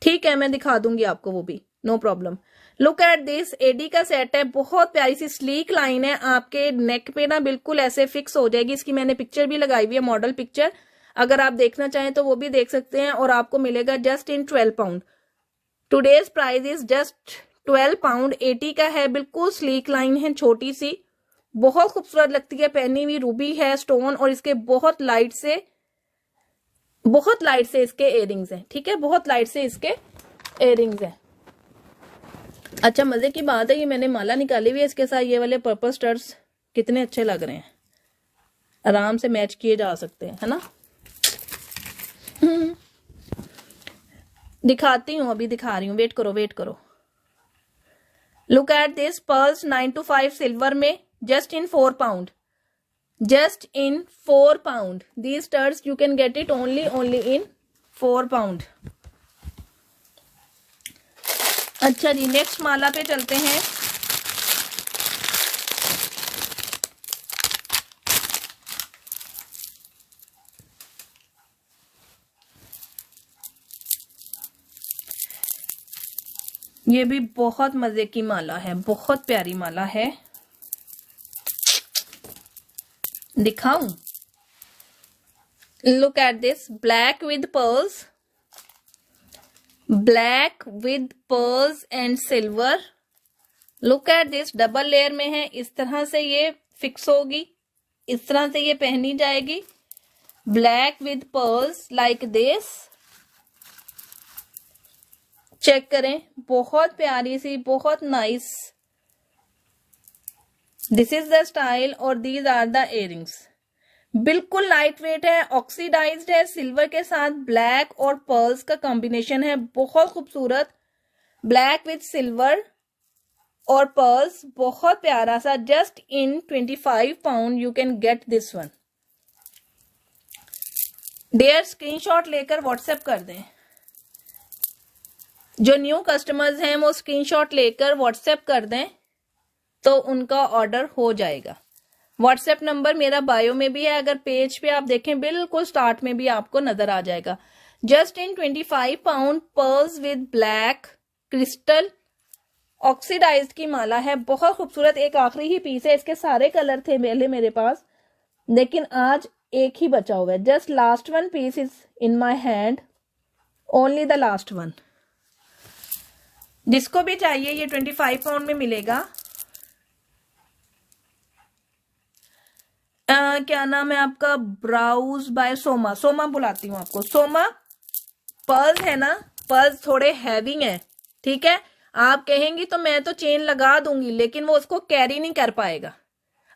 Speaker 1: ठीक है, मैं दिखा दूंगी आपको वो भी, no problem. Look at this, AD का सेट है, बहुत प्यारी सी स्लीक लाइन है, आपके नेक पे ना बिल्कुल ऐसे फिक्स हो जाएगी। इसकी मैंने पिक्चर भी लगाई हुई है, मॉडल पिक्चर, अगर आप देखना चाहें तो वो भी देख सकते हैं। और आपको मिलेगा just in 12 pound. Today's price is just 12 pound. 80 का है, बिल्कुल स्लीक लाइन है, छोटी सी, बहुत खूबसूरत लगती है, पहनी हुई रूबी है स्टोन, और इसके बहुत लाइट से इसके इयररिंग्स हैं, ठीक है, बहुत लाइट से इसके इयररिंग्स हैं। अच्छा, मजे की बात है, ये मैंने माला निकाली हुई है इसके साथ, ये वाले पर्पल स्टड्स कितने अच्छे लग रहे हैं, आराम से मैच किए जा सकते हैं, है ना। दिखाती हूँ, अभी दिखा रही हूँ, वेट करो। Look at this pearls 9 to 5 silver में, just in 4 pound, just in 4 pound. These studs you can get it only in 4 pound. अच्छा जी, नेक्स्ट माला पे चलते हैं। ये भी बहुत मजे की माला है, बहुत प्यारी माला है, दिखाऊं? Look at this, black with pearls and silver. Look at this, double layer में है, इस तरह से ये फिक्स होगी, इस तरह से ये पहनी जाएगी, black with pearls like this. Check करें, बहुत प्यारी सी, बहुत nice. This is the style और दीज आर द इयररिंग्स। बिल्कुल लाइट वेट है, ऑक्सीडाइज्ड है, सिल्वर के साथ ब्लैक और पर्ल्स का कॉम्बिनेशन है, बहुत खूबसूरत। ब्लैक विथ सिल्वर और पर्ल्स, बहुत प्यारा सा, just in 25 pound you can get this one. Dear, screenshot लेकर व्हाट्सएप कर दें। जो न्यू कस्टमर्स हैं वो स्क्रीनशॉट लेकर व्हाट्सएप कर दें तो उनका ऑर्डर हो जाएगा। व्हाट्सएप नंबर मेरा बायो में भी है, अगर पेज पे आप देखें बिल्कुल स्टार्ट में भी आपको नजर आ जाएगा। Just in 25 pound, pearls with black crystal, oxidised की माला है, बहुत खूबसूरत। एक आखिरी ही पीस है, इसके सारे कलर थे पहले मेरे पास, लेकिन आज एक ही बचा हुआ है। Just last one piece is in my hand, only the last one. जिसको भी चाहिए ये 25 पाउंड में मिलेगा। क्या नाम है आपका? ब्राउज बाय सोमा बुलाती हूँ आपको। सोमा, पर्ल्स है ना, पर्ल्स थोड़े हैवी हैं, ठीक है। आप कहेंगी तो मैं तो चेन लगा दूंगी, लेकिन वो उसको कैरी नहीं कर पाएगा,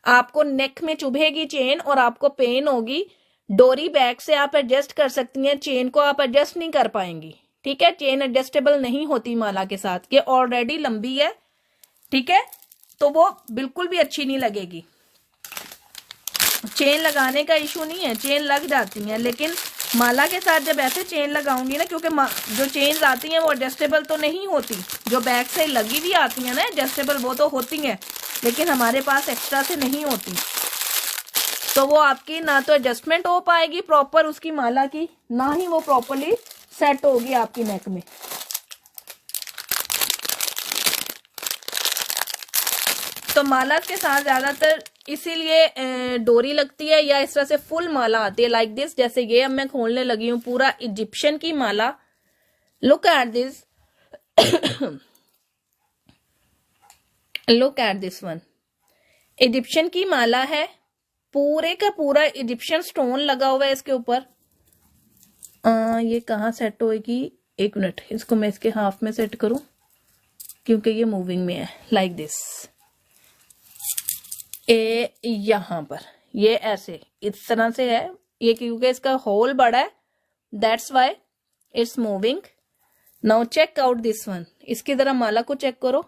Speaker 1: आपको नेक में चुभेगी चेन और आपको पेन होगी। डोरी बैग से आप एडजस्ट कर सकती हैं, चेन को आप एडजस्ट नहीं कर पाएंगी, ठीक है, चेन एडजस्टेबल नहीं होती माला के साथ, ये ऑलरेडी लंबी है, ठीक है, तो वो बिल्कुल भी अच्छी नहीं लगेगी। चेन लगाने का इशू नहीं है, चेन लग जाती है, लेकिन माला के साथ जब ऐसे चेन लगाऊंगी ना, क्योंकि जो चेन्स आती हैं वो एडजस्टेबल तो नहीं होती, जो बैक से लगी हुई आती हैं ना एडजस्टेबल, वो तो होती हैं, लेकिन हमारे पास एक्स्ट्रा से नहीं होती, तो वो आपकी ना तो एडजस्टमेंट हो पाएगी प्रॉपर उसकी माला की, ना ही वो प्रॉपरली सेट होगी आपकी नेक में। तो माला के साथ ज्यादातर इसीलिए डोरी लगती है या इस तरह से फुल माला आती है लाइक दिस, जैसे ये अब मैं खोलने लगी हूँ पूरा इजिप्शियन की माला। Look at this, look at this one, Egyptian की माला है, पूरे का पूरा इजिप्शियन स्टोन लगा हुआ है इसके ऊपर। ये कहाँ सेट होएगी, एक मिनट, इसको मैं इसके हाफ में सेट करूं क्योंकि ये मूविंग में है, लाइक दिस, ए यहां पर, ये ऐसे इस तरह से है, ये क्योंकि इसका होल बड़ा है, that's why it's moving. Now check out this one, इसकी तरह माला को चेक करो,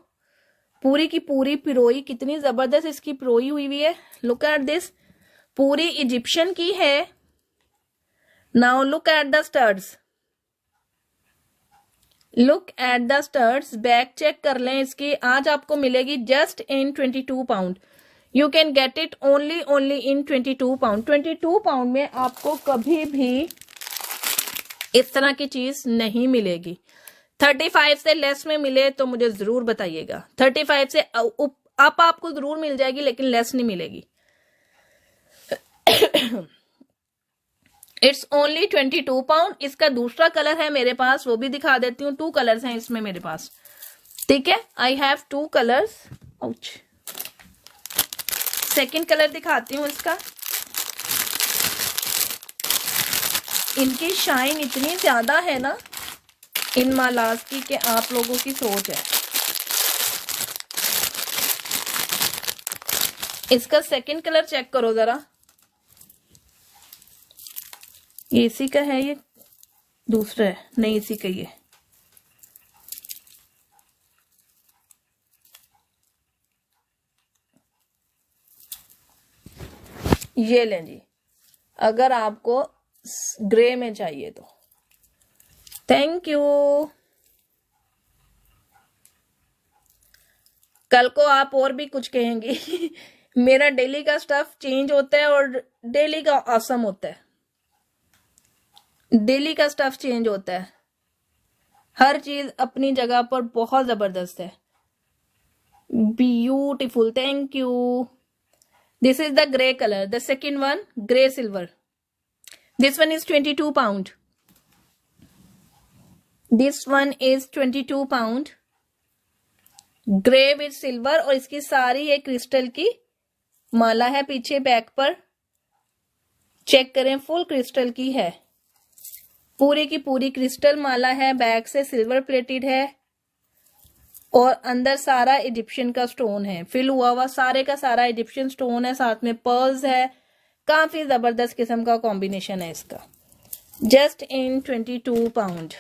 Speaker 1: पूरी की पूरी पिरोई, कितनी जबरदस्त इसकी पिरोई हुई है। लुक एट दिस, पूरी इजिप्शियन की है। Now look at the studs, look at the studs, back check कर लें इसकी, आज आपको मिलेगी just in 22 pound, you can get it only in 22 pound. 22 pound में आपको कभी भी इस तरह की चीज नहीं मिलेगी। 35 से लेस में मिले तो मुझे जरूर बताइएगा, 35 से अप आपको जरूर मिल जाएगी लेकिन लेस नहीं मिलेगी। It's only 22 pound. इसका दूसरा कलर है मेरे पास, वो भी दिखा देती हूँ, 2 कलर्स हैं इसमें मेरे पास, ठीक है, I have 2 colours. Ouch, second colour दिखाती हूँ इसका। इनकी शाइन इतनी ज्यादा है ना इन मालास की कि आप लोगों की सोच है। इसका सेकेंड कलर चेक करो जरा, ये इसी का है, ये दूसरा है, नहीं इसी का ही है। ये लें जी, अगर आपको ग्रे में चाहिए तो। Thank you. कल को आप और भी कुछ कहेंगी। मेरा डेली का स्टफ चेंज होता है और डेली का ऑसम होता है, डेली का स्टफ चेंज होता है, हर चीज अपनी जगह पर बहुत जबरदस्त है। Beautiful, thank you. This is the grey colour, the second one grey silver, this one is 22 pound, this one is 22 pound, grey with silver, और इसकी सारी ये क्रिस्टल की माला है, पीछे बैक पर चेक करें, फुल क्रिस्टल की है, पूरी की पूरी क्रिस्टल माला है, बैक से सिल्वर प्लेटेड है और अंदर सारा इजिप्शियन का स्टोन है, फिल हुआ हुआ सारे का सारा इजिप्शियन स्टोन है, साथ में पर्ल्स है, काफी जबरदस्त किस्म का कॉम्बिनेशन है इसका, जस्ट इन 22 पाउंड।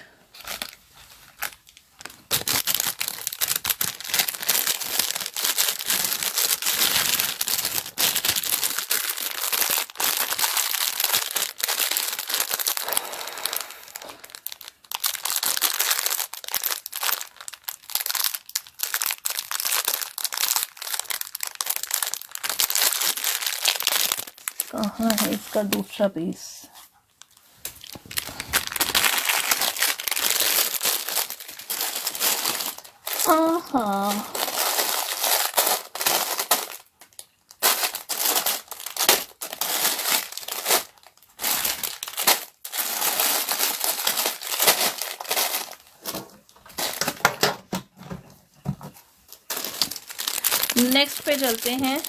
Speaker 1: कहाँ है इसका दूसरा पीस? हाँ, नेक्स्ट पे चलते हैं,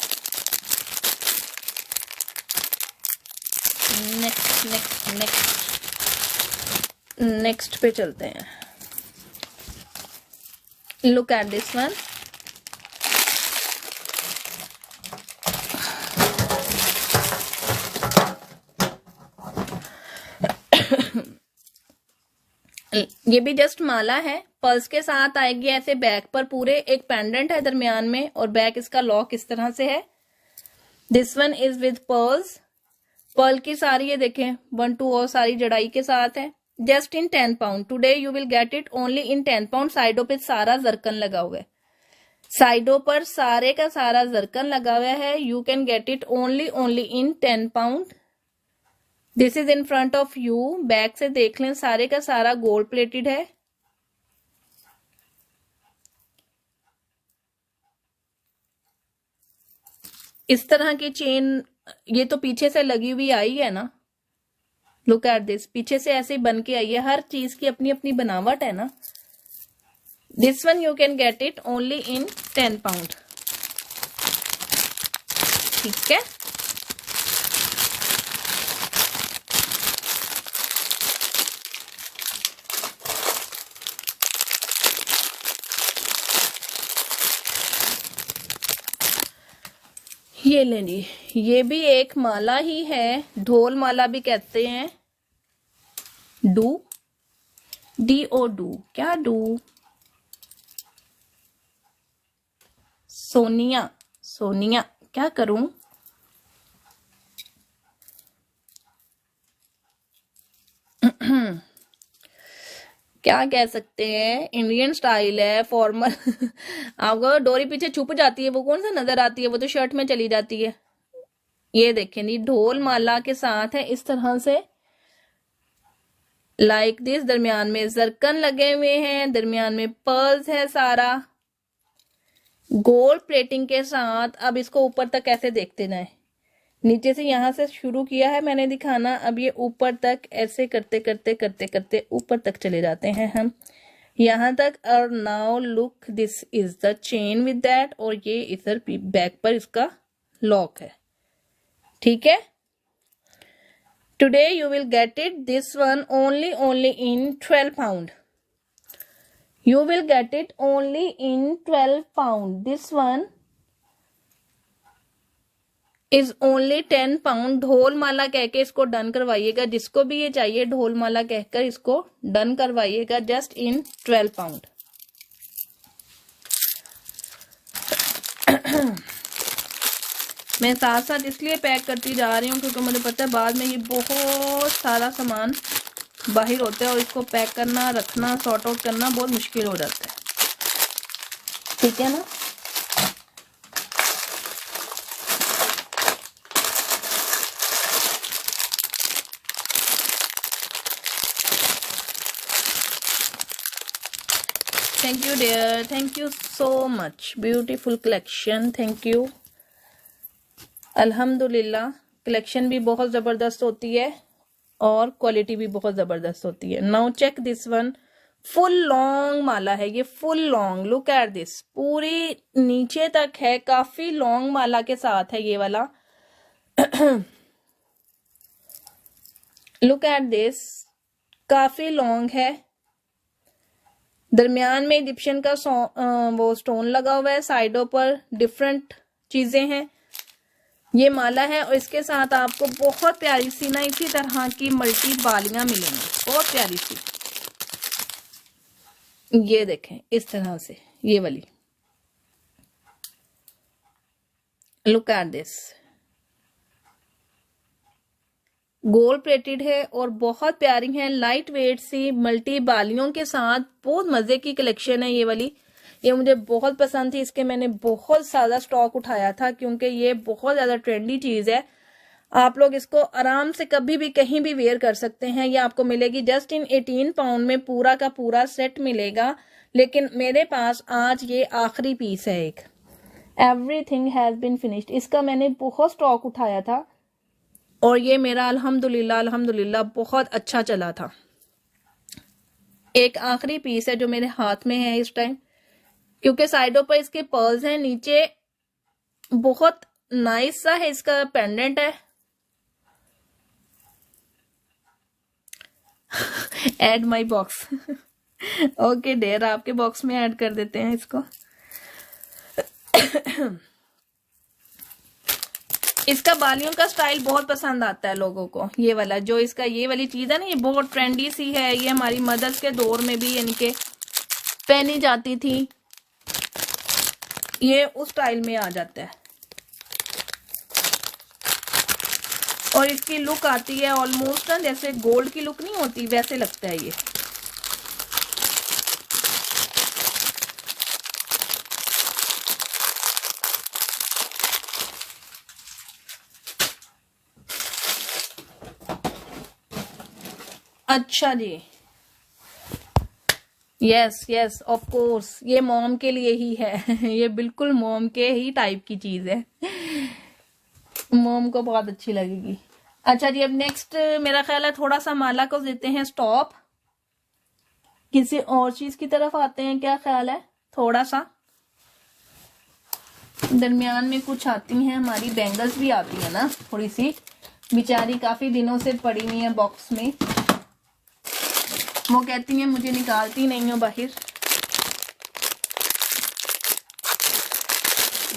Speaker 1: नेक्स्ट पे चलते हैं। लुक एट दिस वन, ये भी जस्ट माला है, पर्ल्स के साथ आएगी ऐसे बैक पर पूरे, एक पेंडेंट है दरमियान में और बैक इसका लॉक इस तरह से है। This one is with pearls, pearl की सारी ये देखें 1 2 और सारी जड़ाई के साथ है। Just in 10 pound, today you will get it only in 10 pound. साइडों पे सारा जरकन लगा हुआ है, साइडों पर सारे का सारा जरकन लगा हुआ है। You can get it only in 10 pound. This is in front of you, back से देख लें सारे का सारा गोल्ड प्लेटेड है। इस तरह की चेन ये तो पीछे से लगी हुई आई है ना, लुक एट दिस, पीछे से ऐसे बन के आई है। हर चीज की अपनी अपनी बनावट है ना। This one you can get it only in 10 pound, ठीक है। ये लें जी, ये भी एक माला ही है, ढोल माला भी कहते हैं। DO क्या डू, सोनिया क्या करूं। क्या कह सकते हैं, इंडियन स्टाइल है, फॉर्मल। आपको डोरी पीछे छुप जाती है, वो कौन सा नजर आती है, वो तो शर्ट में चली जाती है। ये देखें जी, ढोल माला के साथ है इस तरह से, लाइक दिस। दरमियान में जरकन लगे हुए हैं, दरमियान में पर्ल्स है सारा गोल्ड प्लेटिंग के साथ। अब इसको ऊपर तक ऐसे देखते जाए, नीचे से यहां से शुरू किया है मैंने दिखाना, अब ये ऊपर तक ऐसे करते करते करते करते ऊपर तक चले जाते हैं हम यहां तक। और now look, this is the chain with that, और ये इधर बैक पर इसका लॉक है, ठीक है। Today you will get it this one only in 12 pound. You will get it only in 12 pound. This one is only 10 pound. ढोल माला कह के इसको डन करवाइएगा, जिसको भी ये चाहिए ढोल माला कहकर इसको डन करवाइएगा, जस्ट इन 12 पाउंड। मैं साथ साथ इसलिए पैक करती जा रही हूँ क्योंकि मुझे पता है बाद में ये बहुत सारा सामान बाहर होता है और इसको पैक करना, रखना, सॉर्ट आउट करना बहुत मुश्किल हो जाता है, ठीक है ना। Thank you dear, thank you so much, beautiful collection, thank you. अल्हम्दुलिल्लाह कलेक्शन भी बहुत जबरदस्त होती है और क्वालिटी भी बहुत जबरदस्त होती है। Now check this one, full long माला है ये, full long, look at this, पूरी नीचे तक है, काफी लॉन्ग माला के साथ है ये वाला। लुक एट दिस, काफी लॉन्ग है, दरमियान में इजिप्शियन का वो स्टोन लगा हुआ है, साइडों पर डिफरेंट चीजें हैं। ये माला है और इसके साथ आपको बहुत प्यारी सी ना इसी तरह की मल्टी बालियां मिलेंगी, बहुत प्यारी सी। ये देखें इस तरह से, ये वाली, look at this, gold plated है और बहुत प्यारी है, लाइट वेट सी मल्टी बालियों के साथ, बहुत मजे की कलेक्शन है ये वाली। ये मुझे बहुत पसंद थी, इसके मैंने बहुत ज्यादा स्टॉक उठाया था क्योंकि ये बहुत ज्यादा ट्रेंडी चीज है। आप लोग इसको आराम से कभी भी कहीं भी वेयर कर सकते हैं। ये आपको मिलेगी जस्ट इन 18 पाउंड में, पूरा का पूरा सेट मिलेगा। लेकिन मेरे पास आज ये आखिरी पीस है एक, एवरीथिंग हैज बीन फिनिश्ड। इसका मैंने बहुत स्टॉक उठाया था और ये मेरा अल्हम्दुलिल्लाह बहुत अच्छा चला था। एक आखिरी पीस है जो मेरे हाथ में है इस टाइम, क्योंकि साइडों पर इसके पर्ल्स हैं, नीचे बहुत नाइस सा है इसका पेंडेंट है। Add my box, okay dear, आपके बॉक्स में ऐड कर देते हैं इसको। इसका बालियों का स्टाइल बहुत पसंद आता है लोगों को। ये वाला जो इसका ये वाली चीज है ना, ये बहुत ट्रेंडी सी है। ये हमारी मदर्स के दौर में भी यानी कि पहनी जाती थी। ये उस स्टाइल में आ जाता है और इसकी लुक आती है ऑलमोस्ट ना जैसे गोल्ड की लुक नहीं होती, वैसे लगता है ये। अच्छा जी, यस यस ऑफ कोर्स, ये मॉम के लिए ही है। ये बिल्कुल मॉम के ही टाइप की चीज है, मॉम को बहुत अच्छी लगेगी। अच्छा जी, अब नेक्स्ट मेरा ख्याल है थोड़ा सा माला को देते हैं स्टॉप, किसी और चीज की तरफ आते हैं। क्या ख्याल है? थोड़ा सा दरमियान में कुछ आती हैं, हमारी बैंगल्स भी आती है ना थोड़ी सी, बेचारी काफी दिनों से पड़ी हुई है बॉक्स में। वो कहती हैं मुझे निकालती नहीं हो बाहर।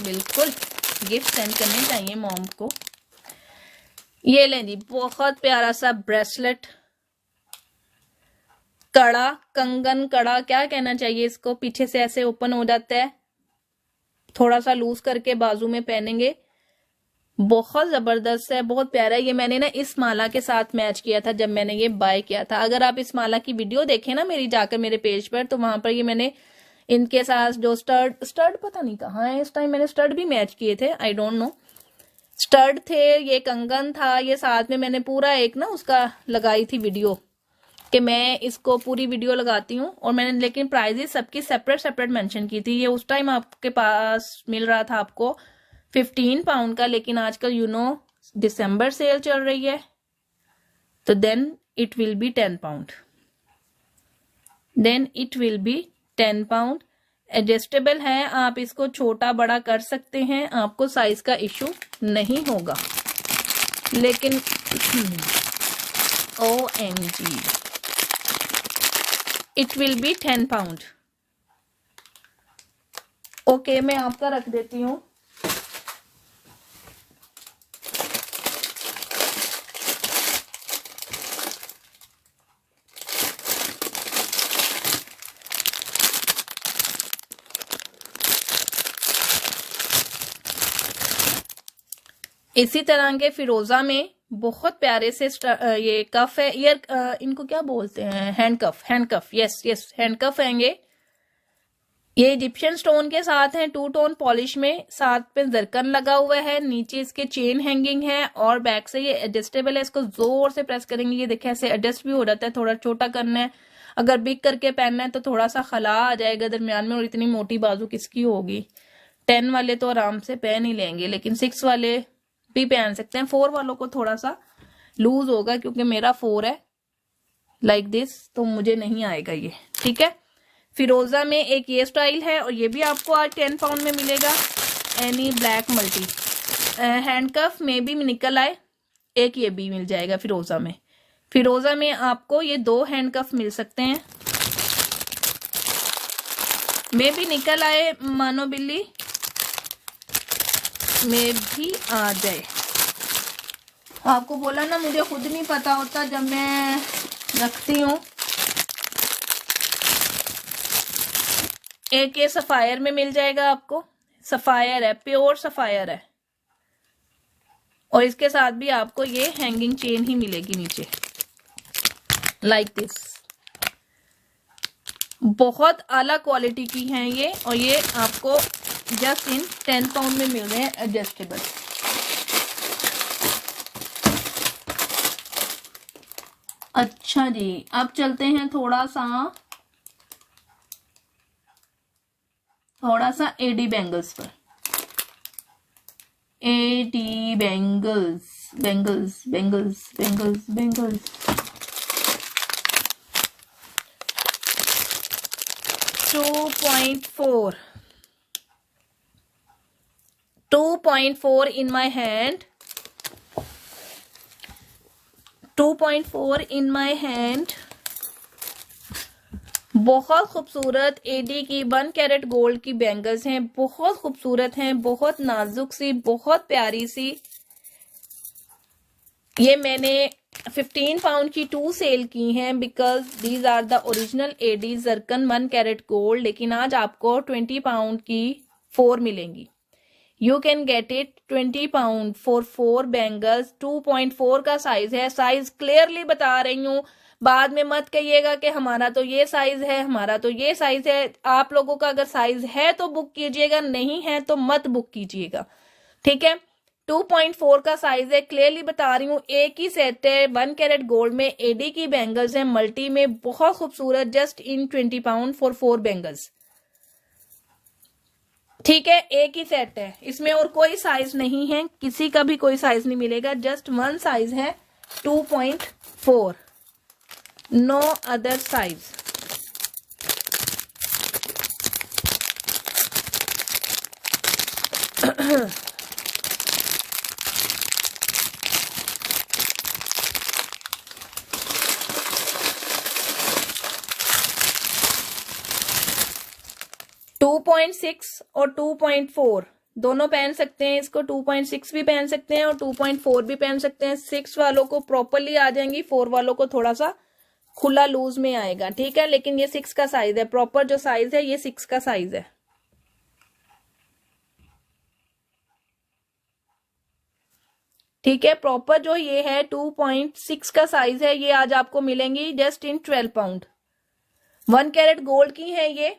Speaker 1: बिल्कुल गिफ्ट सेंड करने चाहिए मॉम को। ये लें जी, बहुत प्यारा सा ब्रेसलेट, कड़ा, कंगन कड़ा क्या कहना चाहिए इसको, पीछे से ऐसे ओपन हो जाता है, थोड़ा सा लूज करके बाजू में पहनेंगे। बहुत जबरदस्त है, बहुत प्यारा है। ये मैंने ना इस माला के साथ मैच किया था जब मैंने ये बाय किया था। अगर आप इस माला की वीडियो देखें ना मेरी जाकर मेरे पेज पर, तो वहां पर ये मैंने इनके साथ जो स्टड पता नहीं कहाँ है, इस टाइम मैंने स्टड भी मैच किए थे, आई डोंट नो। स्टड थे, ये कंगन था, ये साथ में मैंने पूरा एक ना उसका लगाई थी वीडियो कि मैं इसको पूरी वीडियो लगाती हूँ। और मैंने लेकिन प्राइजेस सबकी सेपरेट सेपरेट मेंशन की थी। ये उस टाइम आपके पास मिल रहा था आपको 15 पाउंड का, लेकिन आजकल यू नो दिसंबर सेल चल रही है, तो then it will be 10 pound, then it will be 10 pound. Adjustable है, आप इसको छोटा बड़ा कर सकते हैं, आपको साइज का इशू नहीं होगा। लेकिन OMG, it will be 10 pound. Okay, मैं आपका रख देती हूँ। इसी तरह के फिरोजा में बहुत प्यारे से ये कफ है, ईयर इनको क्या बोलते हैं, हैंडकफ, यस यस हैंडकफ हैंगे। ये इजिप्शियन स्टोन के साथ हैं, 2 टोन पॉलिश में, साथ पे जरकन लगा हुआ है, नीचे इसके चेन हैंगिंग है और बैक से ये एडजस्टेबल है। इसको जोर से प्रेस करेंगे, ये देखिए ऐसे एडजस्ट भी हो जाता है। थोड़ा छोटा करना है, अगर बिग करके पहनना है तो थोड़ा सा खला आ जाएगा दरमियान में, और इतनी मोटी बाजू किसकी होगी। 10 वाले तो आराम से पहन ही लेंगे, लेकिन 6 वाले भी पहन सकते हैं। 4 वालों को थोड़ा सा लूज होगा, क्योंकि मेरा 4 है लाइक दिस, तो मुझे नहीं आएगा ये, ठीक है। फिरोजा में एक ये स्टाइल है, और ये भी आपको आज 10 पाउंड में मिलेगा। एनी ब्लैक मल्टी हैंडकफ में भी निकल आए, एक ये भी मिल जाएगा फिरोजा में। फिरोजा में आपको ये 2 हैंडकफ मिल सकते हैं, में भी निकल आए, मानो बिल्ली में भी आ जाए। आपको बोला ना, मुझे खुद नहीं पता होता जब मैं रखती हूँ। एक ये सफायर में मिल जाएगा आपको, सफायर है, प्योर सफायर है, और इसके साथ भी आपको ये हैंगिंग चेन ही मिलेगी नीचे लाइक दिस। बहुत आला क्वालिटी की हैं ये, और ये आपको जस्ट इन 10 पाउंड में मिल रहे हैं एडजस्टेबल। अच्छा जी, अब चलते हैं थोड़ा सा एडी बैंगल्स पर। AD bangles, bangles bangles bangles bangles 2.4 2.4 in my hand, 2.4 in my hand। बहुत खूबसूरत एडी की 1 कैरेट गोल्ड की बैंगल्स हैं, बहुत खूबसूरत हैं, बहुत नाजुक सी, बहुत प्यारी सी। ये मैंने 15 पाउंड की 2 सेल की हैं because these are the original AD zircon 1 carat gold, लेकिन आज आपको 20 पाउंड की 4 मिलेंगी। You can get it 20 pound for 4 bangles. 2.4 का साइज है, साइज क्लियरली बता रही हूँ। बाद में मत कहिएगा कि हमारा तो ये साइज है, हमारा तो ये साइज है। आप लोगों का अगर साइज है तो बुक कीजिएगा, नहीं है तो मत बुक कीजिएगा, ठीक है। 2.4 का साइज है, क्लियरली बता रही हूँ। एक ही सेट है, 1 कैरेट गोल्ड में एडी की बैंगल्स है, मल्टी में, बहुत खूबसूरत, just in 20 pound for 4 bangles, ठीक है। एक ही सेट है, इसमें और कोई साइज नहीं है, किसी का भी कोई साइज नहीं मिलेगा, जस्ट 1 साइज है 2.4, नो अदर साइज। टू 2.6 और 2.4 दोनों पहन सकते हैं इसको। 2.6 भी पहन सकते हैं और 2.4 भी पहन सकते हैं। 6 वालों को प्रॉपरली आ जाएंगी, 4 वालों को थोड़ा सा खुला लूज में आएगा, ठीक है। लेकिन ये 6 का साइज है, प्रॉपर जो साइज है ये 6 का साइज है, ठीक है। प्रॉपर जो ये है 2.6 का साइज है, ये आज आपको मिलेंगी just in 12 pound. 1 carat gold की है ये,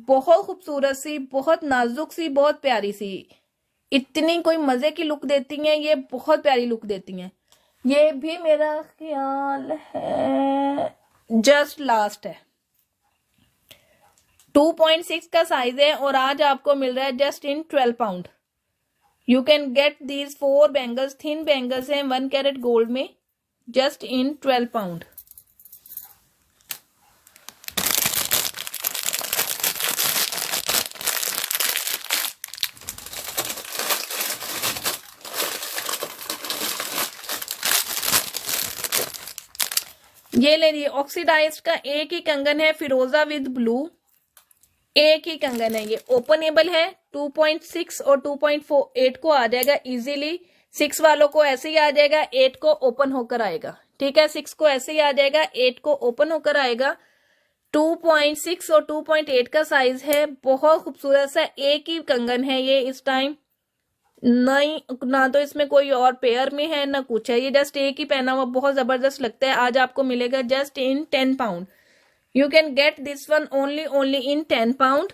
Speaker 1: बहुत खूबसूरत सी, बहुत नाजुक सी, बहुत प्यारी सी, इतनी कोई मजे की लुक देती हैं ये, बहुत प्यारी लुक देती हैं। ये भी मेरा ख्याल है जस्ट लास्ट है। 2.6 का साइज है और आज आपको मिल रहा है just in 12 pound. You can get these 4 bangles, thin bangles हैं 1 कैरेट गोल्ड में, जस्ट इन 12 पाउंड। ये ले लिए ऑक्सीडाइज्ड का एक ही कंगन है, फिरोजा विद ब्लू, एक ही कंगन है, ये ओपनेबल है। 2.6 और 2.48 को आ जाएगा इजीली, 6 वालों को ऐसे ही आ जाएगा, 8 को ओपन होकर आएगा, ठीक है। 6 को ऐसे ही आ जाएगा, 8 को ओपन होकर आएगा। 2.6 और 2.8 का साइज है, बहुत खूबसूरत सा एक ही कंगन है ये इस टाइम, नहीं ना तो इसमें कोई और पेयर में है ना कुछ है, ये जस्ट एक ही पहना हुआ, बहुत जबरदस्त लगता है। आज आपको मिलेगा just in 10 pound. You can get this one only in 10 pound.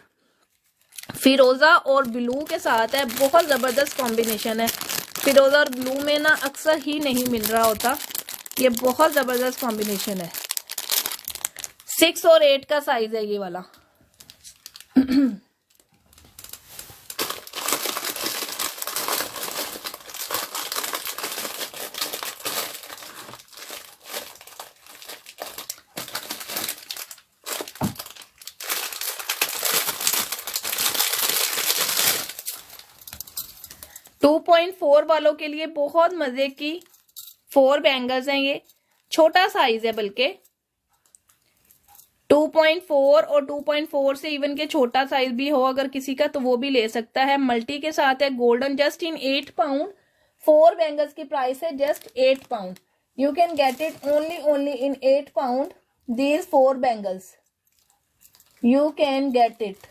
Speaker 1: फिरोजा और ब्लू के साथ है, बहुत जबरदस्त कॉम्बिनेशन है। फिरोजा और ब्लू में ना अक्सर ही नहीं मिल रहा होता, ये बहुत जबरदस्त कॉम्बिनेशन है। 6 और 8 का साइज है ये वाला। 2.4 वालों के लिए बहुत मजे की 4 बैंगल्स हैं, ये छोटा साइज है, बल्कि 2.4 और 2.4 से इवन के छोटा साइज भी हो अगर किसी का तो वो भी ले सकता है। मल्टी के साथ है, golden, just in 8 pound. 4 bangles की प्राइस है just 8 pound. You can get it only in 8 pound, these 4 bangles, you can get it.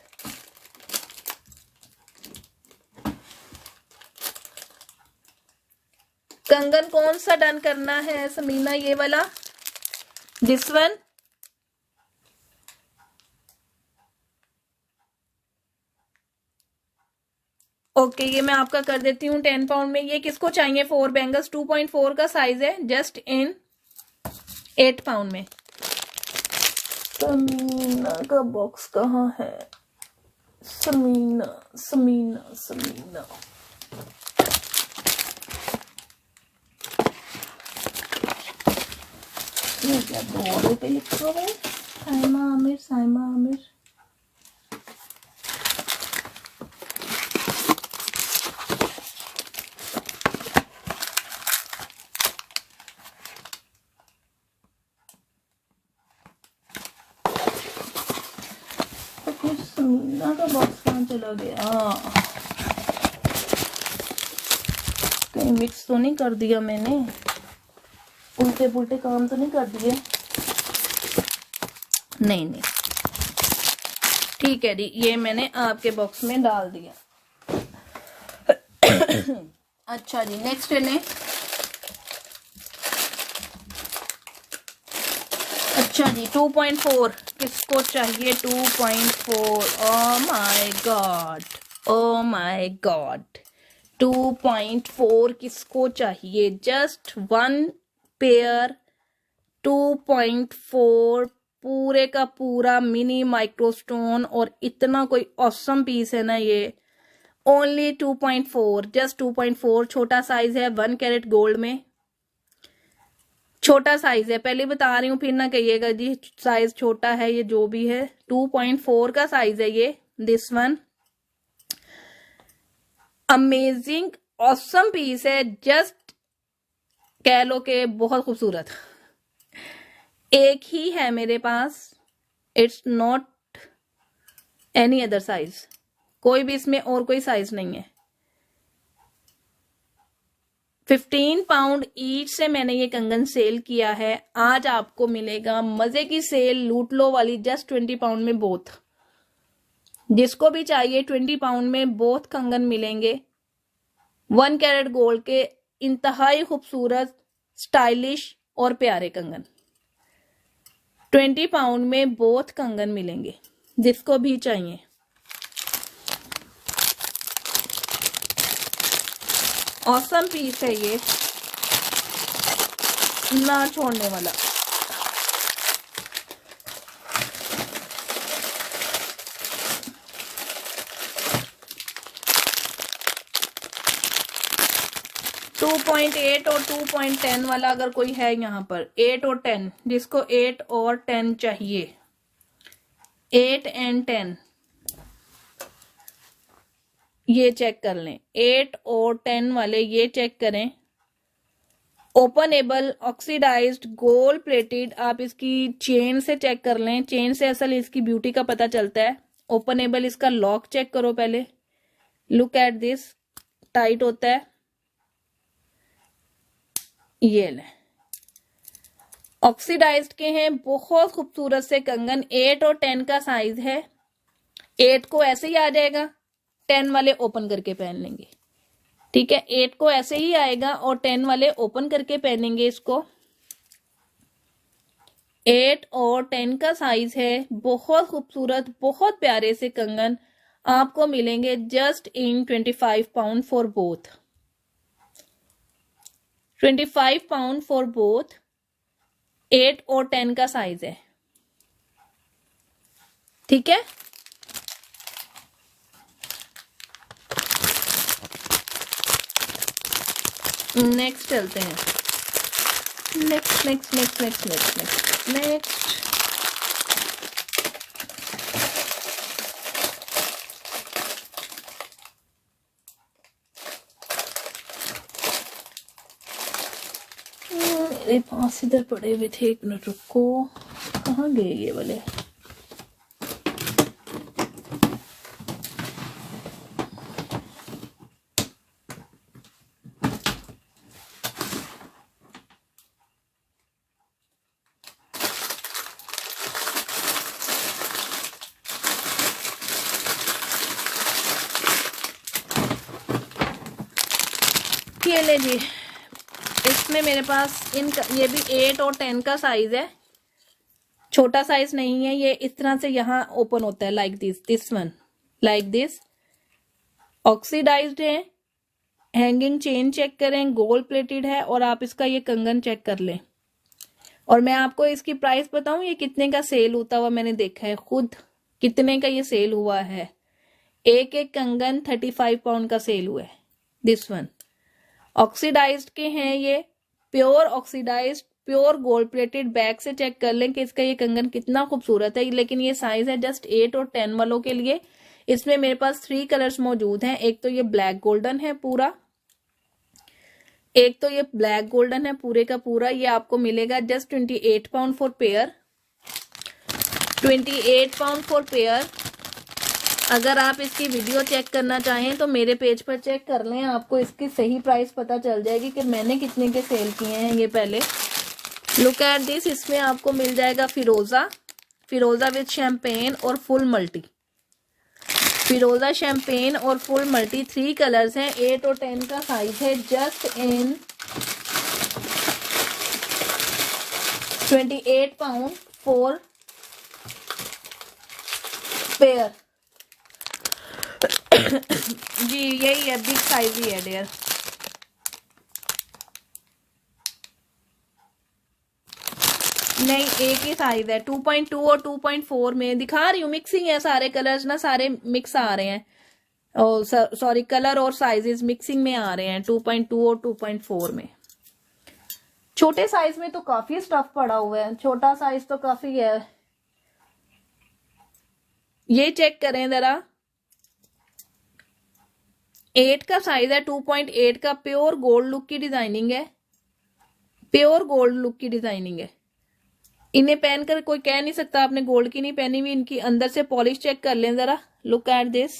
Speaker 1: कंगन कौन सा डन करना है समीना? ये वाला, दिस वन। ओके, ये मैं आपका कर देती हूँ 10 पाउंड में। ये किसको चाहिए 4 बैंगल्स? 2.4 का साइज है, जस्ट इन 8 पाउंड में। समीना का बॉक्स कहाँ है? समीना समीना समीना, ये क्या बोर्ड पे लिखा है? साइमा आमिर, साइमा आमिर। समीना का बॉक्स कहाँ चला गया? कहीं मिक्स तो नहीं कर दिया मैंने? उल्टे पुल्टे काम तो नहीं कर दिए? नहीं नहीं, ठीक है जी, ये मैंने आपके बॉक्स में डाल दिया। अच्छा जी, नेक्स्ट है। अच्छा जी, 2.4 किसको चाहिए? 2.4, oh my God, oh my God, 2.4 किसको चाहिए? जस्ट 1 पेयर 2.4, पूरे का पूरा मिनी माइक्रोस्टोन, और इतना कोई ऑसम पीस है ना ये। Only 2.4, just 2.4। छोटा साइज है, 1 कैरेट गोल्ड में छोटा साइज है। पहले बता रही हूँ, फिर ना कहिएगा जी साइज छोटा है, ये जो भी है 2.4 का साइज है ये। This one amazing awesome piece है, जस्ट कह लो कि बहुत खूबसूरत। एक ही है मेरे पास, it's not any other size, कोई भी इसमें और कोई साइज नहीं है। 15 पाउंड ईच से मैंने ये कंगन सेल किया है। आज आपको मिलेगा मजे की सेल, लूट लो वाली, जस्ट 20 पाउंड में बोथ। जिसको भी चाहिए 20 पाउंड में बोथ कंगन मिलेंगे। 1 कैरेट गोल्ड के इंतहाई खूबसूरत, स्टाइलिश और प्यारे कंगन 20 पाउंड में बोथ कंगन मिलेंगे, जिसको भी चाहिए। ऑसम पीस है ये, ना छोड़ने वाला। टू 2.8 और 2.10 वाला अगर कोई है यहाँ पर, 8 और 10, जिसको 8 और 10 चाहिए, 8 एंड 10 ये चेक कर लें। 8 और 10 वाले ये चेक करें। Openable, oxidised, gold plated. आप इसकी चेन से चेक कर लें, चेन से असल इसकी ब्यूटी का पता चलता है। ओपनेबल, इसका लॉक चेक करो पहले, लुक एट दिस, टाइट होता है। ये ले, ऑक्सीडाइज्ड के हैं, बहुत खूबसूरत से कंगन। 8 और 10 का साइज है। 8 को ऐसे ही आ जाएगा, 10 वाले ओपन करके पहन लेंगे, ठीक है। 8 को ऐसे ही आएगा और 10 वाले ओपन करके पहनेंगे इसको। 8 और 10 का साइज है, बहुत खूबसूरत, बहुत प्यारे से कंगन आपको मिलेंगे just in 25 pound for both. 25 pound for both. 8 और 10 का साइज है, ठीक है। नेक्स्ट चलते हैं, next next next next next next next. मेरे पास इधर पड़े हुए थे, एक मिनट रुको, कहाँ गए ये वाले? ये ले जी, इसमें मेरे पास इनका ये भी 8 और 10 का साइज है, छोटा साइज नहीं है। ये इस तरह से यहाँ ओपन होता है, like this one, like this. Oxidised है, हैंगिंग चेन चेक करें, गोल्ड प्लेटेड है, और आप इसका ये कंगन चेक कर लें। और मैं आपको इसकी प्राइस बताऊं, ये कितने का सेल होता हुआ मैंने देखा है खुद, कितने का ये सेल हुआ है। एक एक कंगन 35 पाउंड का सेल हुआ है। दिस वन ऑक्सीडाइज्ड के हैं, ये pure oxidised, pure gold plated. Back से चेक कर लें कि इसका ये कंगन कितना खूबसूरत है। लेकिन ये साइज है जस्ट 8 और 10 वालों के लिए। इसमें मेरे पास 3 कलर्स मौजूद हैं। एक तो ये ब्लैक गोल्डन है पूरा, एक तो ये ब्लैक गोल्डन है पूरे का पूरा। ये आपको मिलेगा just 28 pound for pair, 28 pound for pair. अगर आप इसकी वीडियो चेक करना चाहें तो मेरे पेज पर चेक कर लें, आपको इसकी सही प्राइस पता चल जाएगी कि मैंने कितने के सेल किए हैं ये पहले। लुक एट दिस, इसमें आपको मिल जाएगा फिरोजा, फिरोजा विद शैम्पेन और फुल मल्टी। फिरोजा, शैम्पेन और फुल मल्टी 3 कलर्स हैं। 8 और 10 का साइज है। Just in 28 pound 4 pair. जी यही है, बिग साइज ही है डियर। नहीं, एक ही साइज है। 2.2 और 2.4 में दिखा रही हूँ। मिक्सिंग है, सारे कलर्स ना सारे मिक्स आ रहे हैं। सॉरी, कलर और साइजेस मिक्सिंग में आ रहे हैं 2.2 और 2.4 में। छोटे साइज में तो काफी स्टफ पड़ा हुआ है, छोटा साइज तो काफी है। ये चेक करें जरा, 8 का साइज है, 2.8 का। प्योर गोल्ड लुक की डिजाइनिंग है, प्योर गोल्ड लुक की डिजाइनिंग है। इन्हें पहनकर कोई कह नहीं सकता आपने गोल्ड की नहीं पहनी हुई। इनकी अंदर से पॉलिश चेक कर लें जरा। लुक एट दिस,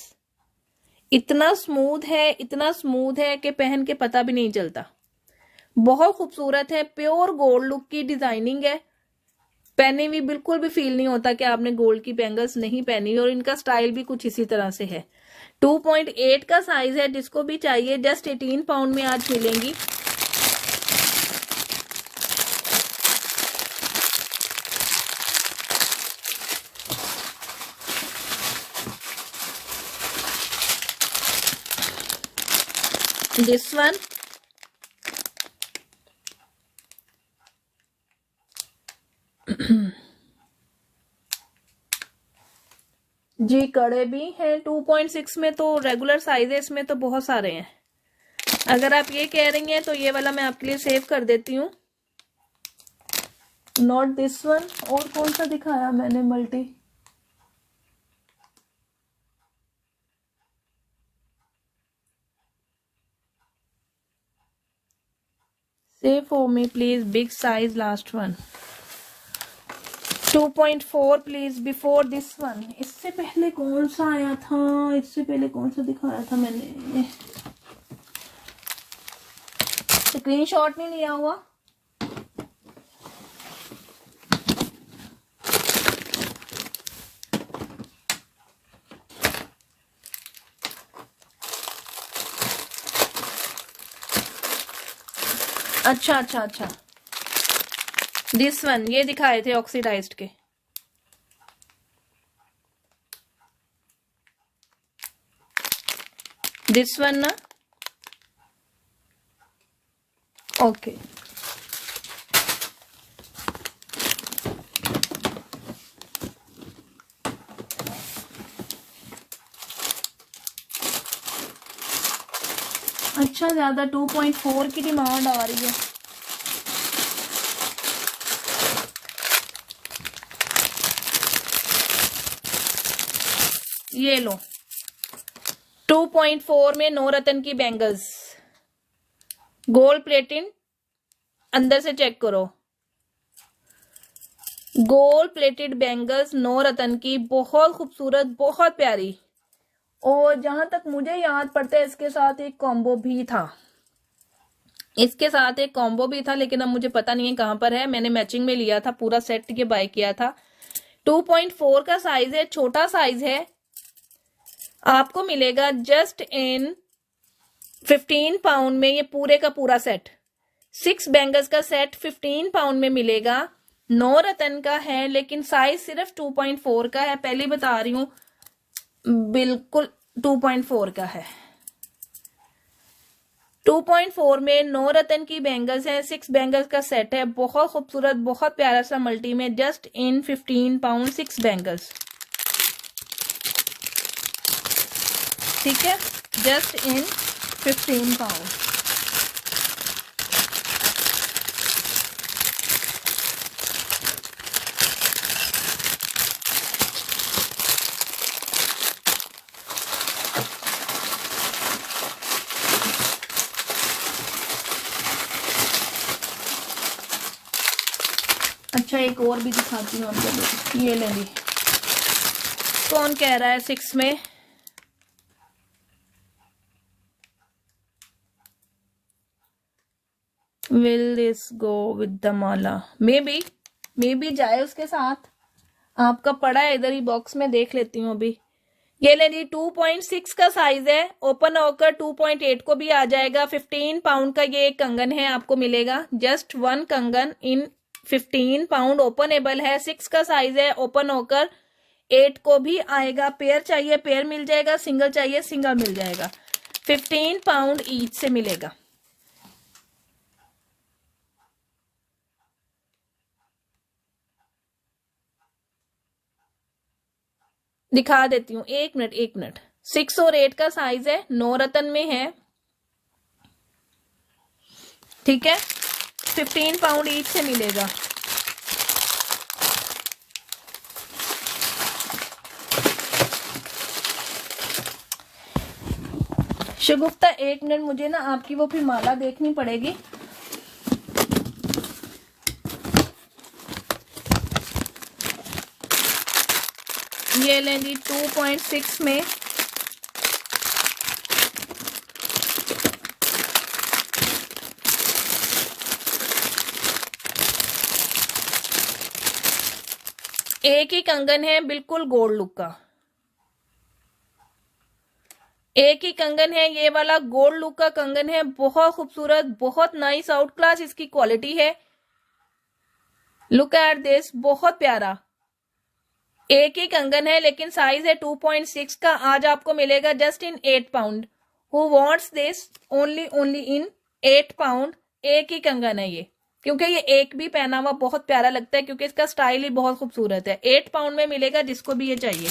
Speaker 1: इतना स्मूथ है, इतना स्मूथ है कि पहन के पता भी नहीं चलता। बहुत खूबसूरत है, प्योर गोल्ड लुक की डिजाइनिंग है। पहने हुई बिल्कुल भी फील नहीं होता कि आपने गोल्ड की बैंगल्स नहीं पहनी। और इनका स्टाइल भी कुछ इसी तरह से है। 2.8 का साइज है, जिसको भी चाहिए जस्ट 18 पाउंड में आज मिलेंगी। दिस वन जी, कड़े भी हैं 2.6 में। तो रेगुलर साइज है, इसमें तो बहुत सारे हैं। अगर आप ये कह रही हैं तो ये वाला मैं आपके लिए सेव कर देती हूँ। Not this one. और कौन सा दिखाया मैंने multi? Save for me please, big size last one. 2.4 please, before this one. इससे पहले कौन सा आया था? इससे पहले कौन सा दिखाया था मैंने? स्क्रीनशॉट नहीं लिया हुआ। अच्छा अच्छा अच्छा, दिस वन, ये दिखाए थे ऑक्सीडाइज्ड के। दिस वन ना, ओके। अच्छा, ज्यादा 2.4 की डिमांड आ रही है। ये लो, 2.4 में नवरत्न की बैंगल्स, गोल्ड प्लेटिंग। अंदर से चेक करो, गोल्ड प्लेटेड बैंगल्स नवरत्न की, बहुत खूबसूरत, बहुत प्यारी। और जहां तक मुझे याद पड़ता है इसके साथ एक कॉम्बो भी था, इसके साथ एक कॉम्बो भी था, लेकिन अब मुझे पता नहीं है कहां पर है। मैंने मैचिंग में लिया था, पूरा सेट के बाय किया था। 2.4 का साइज है, छोटा साइज है। आपको मिलेगा जस्ट इन 15 पाउंड में ये पूरे का पूरा सेट। 6 बैंगल्स का सेट 15 पाउंड में मिलेगा। नवरत्न का है, लेकिन साइज सिर्फ 2.4 का है। पहले बता रही हूं, बिल्कुल 2.4 का है। 2.4 में नवरत्न की बैंगल्स है। 6 बैंगल्स का सेट है, बहुत खूबसूरत, बहुत प्यारा सा मल्टी में। जस्ट इन 15 पाउंड 6 बैंगल्स। ठीक है, जस्ट इन 15 पाउंड। अच्छा, एक और भी दिखाती हूँ आपको। ये ले ली। कौन कह रहा है 6 में? Will this go with the Mala? May be जाए उसके साथ। आपका पड़ा है इधर ही बॉक्स में, देख लेती हूँ अभी। ये ले जी 2.6 का साइज है, ओपन होकर 2.8 को भी आ जाएगा। 15 पाउंड का ये एक कंगन है, आपको मिलेगा जस्ट 1 कंगन इन 15 पाउंड। ओपनेबल है, 6 का साइज है, ओपन होकर 8 को भी आएगा। पेयर चाहिए पेयर मिल जाएगा, सिंगल चाहिए सिंगल मिल जाएगा। 15 पाउंड ईच से मिलेगा। दिखा देती हूँ, एक मिनट। 6 और 8 का साइज है, 9 रतन में है, ठीक है। 15 पाउंड ईच से मिलेगा। शगुफ्ता 1 मिनट, मुझे ना आपकी वो फिर माला देखनी पड़ेगी। ये लेंगी 2.6 में, एक ही कंगन है, बिल्कुल गोल्ड लुक का एक ही कंगन है। ये वाला गोल्ड लुक का कंगन है, बहुत खूबसूरत, बहुत नाइस, आउट क्लास इसकी क्वालिटी है। लुक एट दिस, बहुत प्यारा। एक ही कंगन है लेकिन साइज है 2.6 का। आज आपको मिलेगा just in 8 pound. Who wants this? Only in 8 pound. एक ही कंगन है ये, क्योंकि ये एक भी पहना हुआ बहुत प्यारा लगता है, क्योंकि इसका स्टाइल ही बहुत खूबसूरत है। 8 पाउंड में मिलेगा जिसको भी ये चाहिए।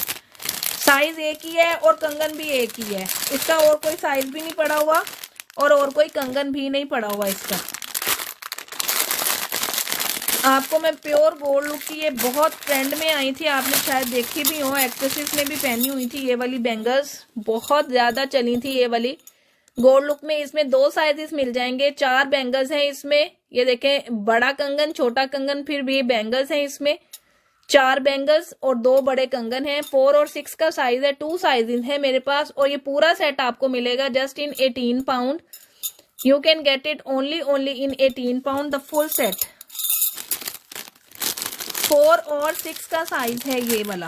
Speaker 1: साइज एक ही है और कंगन भी एक ही है। इसका और कोई साइज भी नहीं पड़ा हुआ और कोई कंगन भी नहीं पड़ा हुआ इसका। आपको मैं प्योर गोल्ड लुक की, ये बहुत ट्रेंड में आई थी, आपने शायद देखी भी हो, एक्ट्रेसेस ने भी पहनी हुई थी। ये वाली बैंगल्स बहुत ज्यादा चली थी, ये वाली गोल्ड लुक में। इसमें 2 साइजेस मिल जाएंगे, 4 बैंगल्स हैं इसमें। ये देखें, बड़ा कंगन, छोटा कंगन, फिर भी बैंगल्स हैं इसमें। 4 बैंगल्स और 2 बड़े कंगन हैं। 4 और 6 का साइज है, 2 साइजेस है मेरे पास। और ये पूरा सेट आपको मिलेगा just in 18 pound. You can get it only in 18 pound the full set. 4 और 6 का साइज है ये वाला।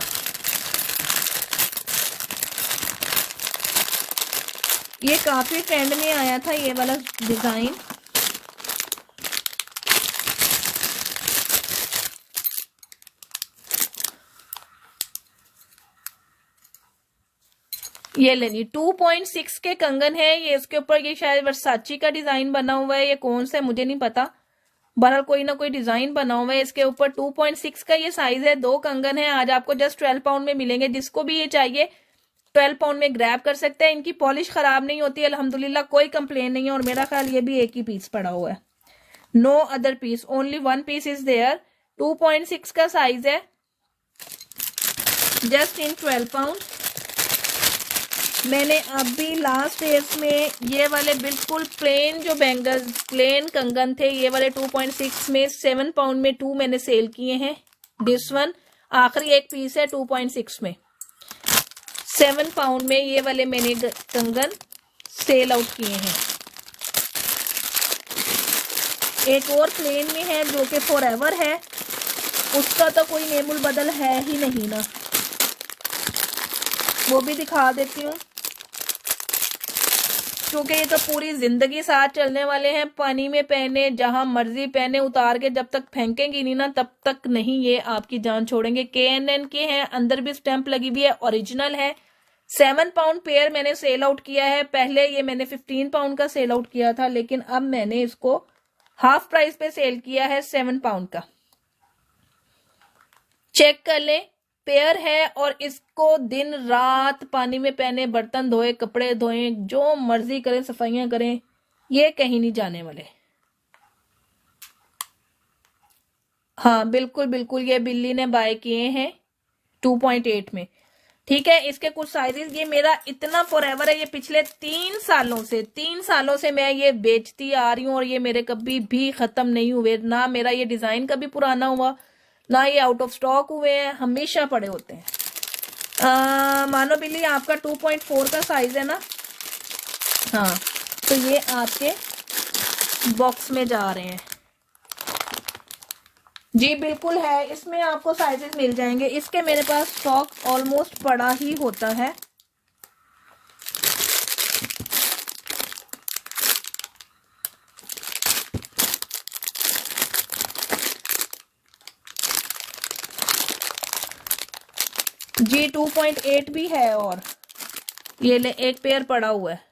Speaker 1: ये काफी ट्रेंड में आया था ये वाला डिजाइन। ये लेनी 2.6 के कंगन है ये। इसके ऊपर ये शायद वर्साची का डिजाइन बना हुआ है, ये कौन सा है मुझे नहीं पता, बहरहाल कोई ना कोई डिजाइन बना हुआ है इसके ऊपर। 2.6 का ये साइज है, 2 कंगन है। आज आपको जस्ट 12 पाउंड में मिलेंगे। जिसको भी ये चाहिए 12 पाउंड में ग्रैब कर सकते हैं। इनकी पॉलिश खराब नहीं होती, अल्हम्दुलिल्लाह कोई कंप्लेन नहीं है। और मेरा ख्याल ये भी एक ही पीस पड़ा हुआ है, no other piece, only 1 piece is there. 2.6 का साइज है, जस्ट इन 12 पाउंड। मैंने अभी लास्ट डेज में ये वाले बिल्कुल प्लेन जो बैंगल्स, प्लेन कंगन थे, ये वाले 2.6 में 7 पाउंड में 2 मैंने सेल किए हैं। दिस वन आखिरी एक पीस है 2.6 में। 7 पाउंड में ये वाले मैंने कंगन सेल आउट किए हैं। एक और प्लेन में है जो कि फॉरएवर है, उसका तो कोई नेमुल बदल है ही नहीं ना, वो भी दिखा देती हूँ। क्योंकि ये तो पूरी जिंदगी साथ चलने वाले हैं, पानी में पहने, जहां मर्जी पहने, उतार के जब तक फेंकेंगी नहीं ना तब तक नहीं ये आपकी जान छोड़ेंगे। KNN के हैं, अंदर भी स्टैंप लगी हुई है, ओरिजिनल है। 7 पाउंड पेयर मैंने सेल आउट किया है। पहले ये मैंने 15 पाउंड का सेल आउट किया था, लेकिन अब मैंने इसको हाफ प्राइस पे सेल किया है 7 पाउंड का। चेक कर ले, पेयर है और इसको दिन रात पानी में पहने, बर्तन धोए, कपड़े धोए, जो मर्जी करें, सफाइयां करें, ये कहीं नहीं जाने वाले। हाँ बिल्कुल बिल्कुल, ये बिल्ली ने बाय किए हैं 2.8 में, ठीक है। इसके कुछ साइजेस, ये मेरा इतना फॉरएवर है, ये पिछले 3 सालों से मैं ये बेचती आ रही हूँ और ये मेरे कभी भी खत्म नहीं हुए। ना मेरा ये डिजाइन कभी पुराना हुआ, ना ये आउट ऑफ स्टॉक हुए हैं, हमेशा पड़े होते हैं। मानो बिल्ली आपका 2.4 का साइज है ना, हाँ, तो ये आपके बॉक्स में जा रहे हैं। जी बिल्कुल है, इसमें आपको साइजेस मिल जाएंगे। इसके मेरे पास स्टॉक ऑलमोस्ट पड़ा ही होता है। जी 2.8 भी है, और ये ले एक पेयर पड़ा हुआ है,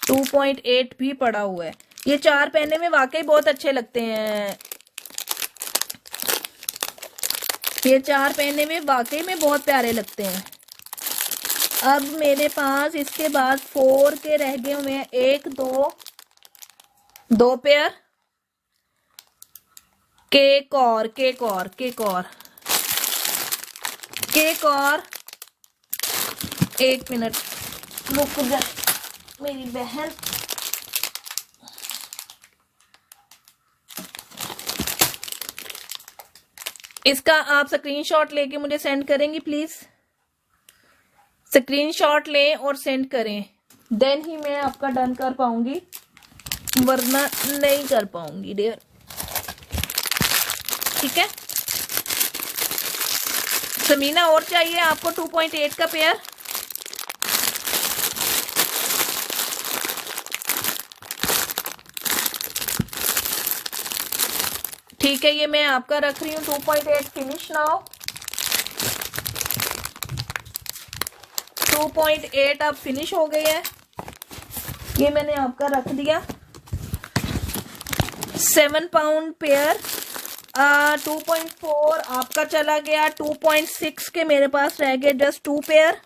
Speaker 1: 2.8 भी पड़ा हुआ है। ये 4 पहनने में वाकई बहुत अच्छे लगते हैं। ये 4 पहनने में वाकई में बहुत प्यारे लगते हैं। अब मेरे पास इसके बाद 4 के रह गए हुए हैं, 1 2 पेयर। केक और 1 मिनट रुक जाए मेरी बहन। इसका आप स्क्रीनशॉट लेके मुझे सेंड करेंगी प्लीज। स्क्रीनशॉट लें और सेंड करें, देन ही मैं आपका डन कर पाऊंगी, वरना नहीं कर पाऊंगी डियर। ठीक है समीना, और चाहिए आपको 2.8 का पेयर? ठीक है, ये मैं आपका रख रही हूँ 2.8 फिनिश नाउ। 2.8 अब फिनिश हो गए हैं, ये मैंने आपका रख दिया। 7 पाउंड पेयर 2.4 आपका चला गया। 2.6 के मेरे पास रह गए जस्ट 2 पेयर।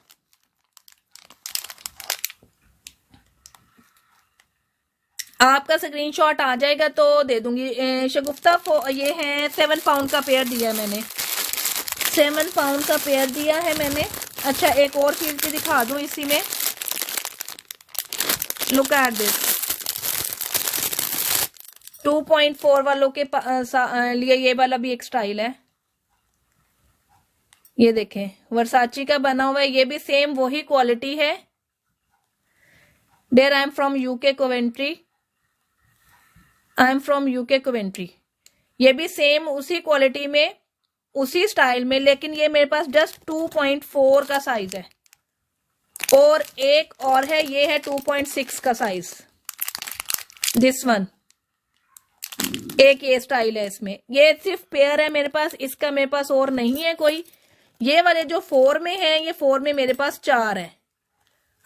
Speaker 1: आपका स्क्रीनशॉट आ जाएगा तो दे दूंगी। शगुफ्ता ये है 7 पाउंड का पेयर दिया है मैंने, 7 पाउंड का पेयर दिया है मैंने। अच्छा एक और चीज भी दिखा दूं इसी में, लुक एट दिस। 2.4 वालों के लिए ये वाला भी एक स्टाइल है, ये देखें वर्साची का बना हुआ है, ये भी सेम वही क्वालिटी है। There I am from UK Coventry, I am from UK Coventry. ये भी सेम उसी क्वालिटी में उसी स्टाइल में, लेकिन ये मेरे पास जस्ट 2.4 का साइज है। और एक और है, ये है 2.6 का साइज, दिस वन। एक ये स्टाइल है इसमें, ये सिर्फ पेयर है मेरे पास, इसका मेरे पास और नहीं है कोई। ये वाले जो 4 में है, ये 4 में मेरे पास 4 है।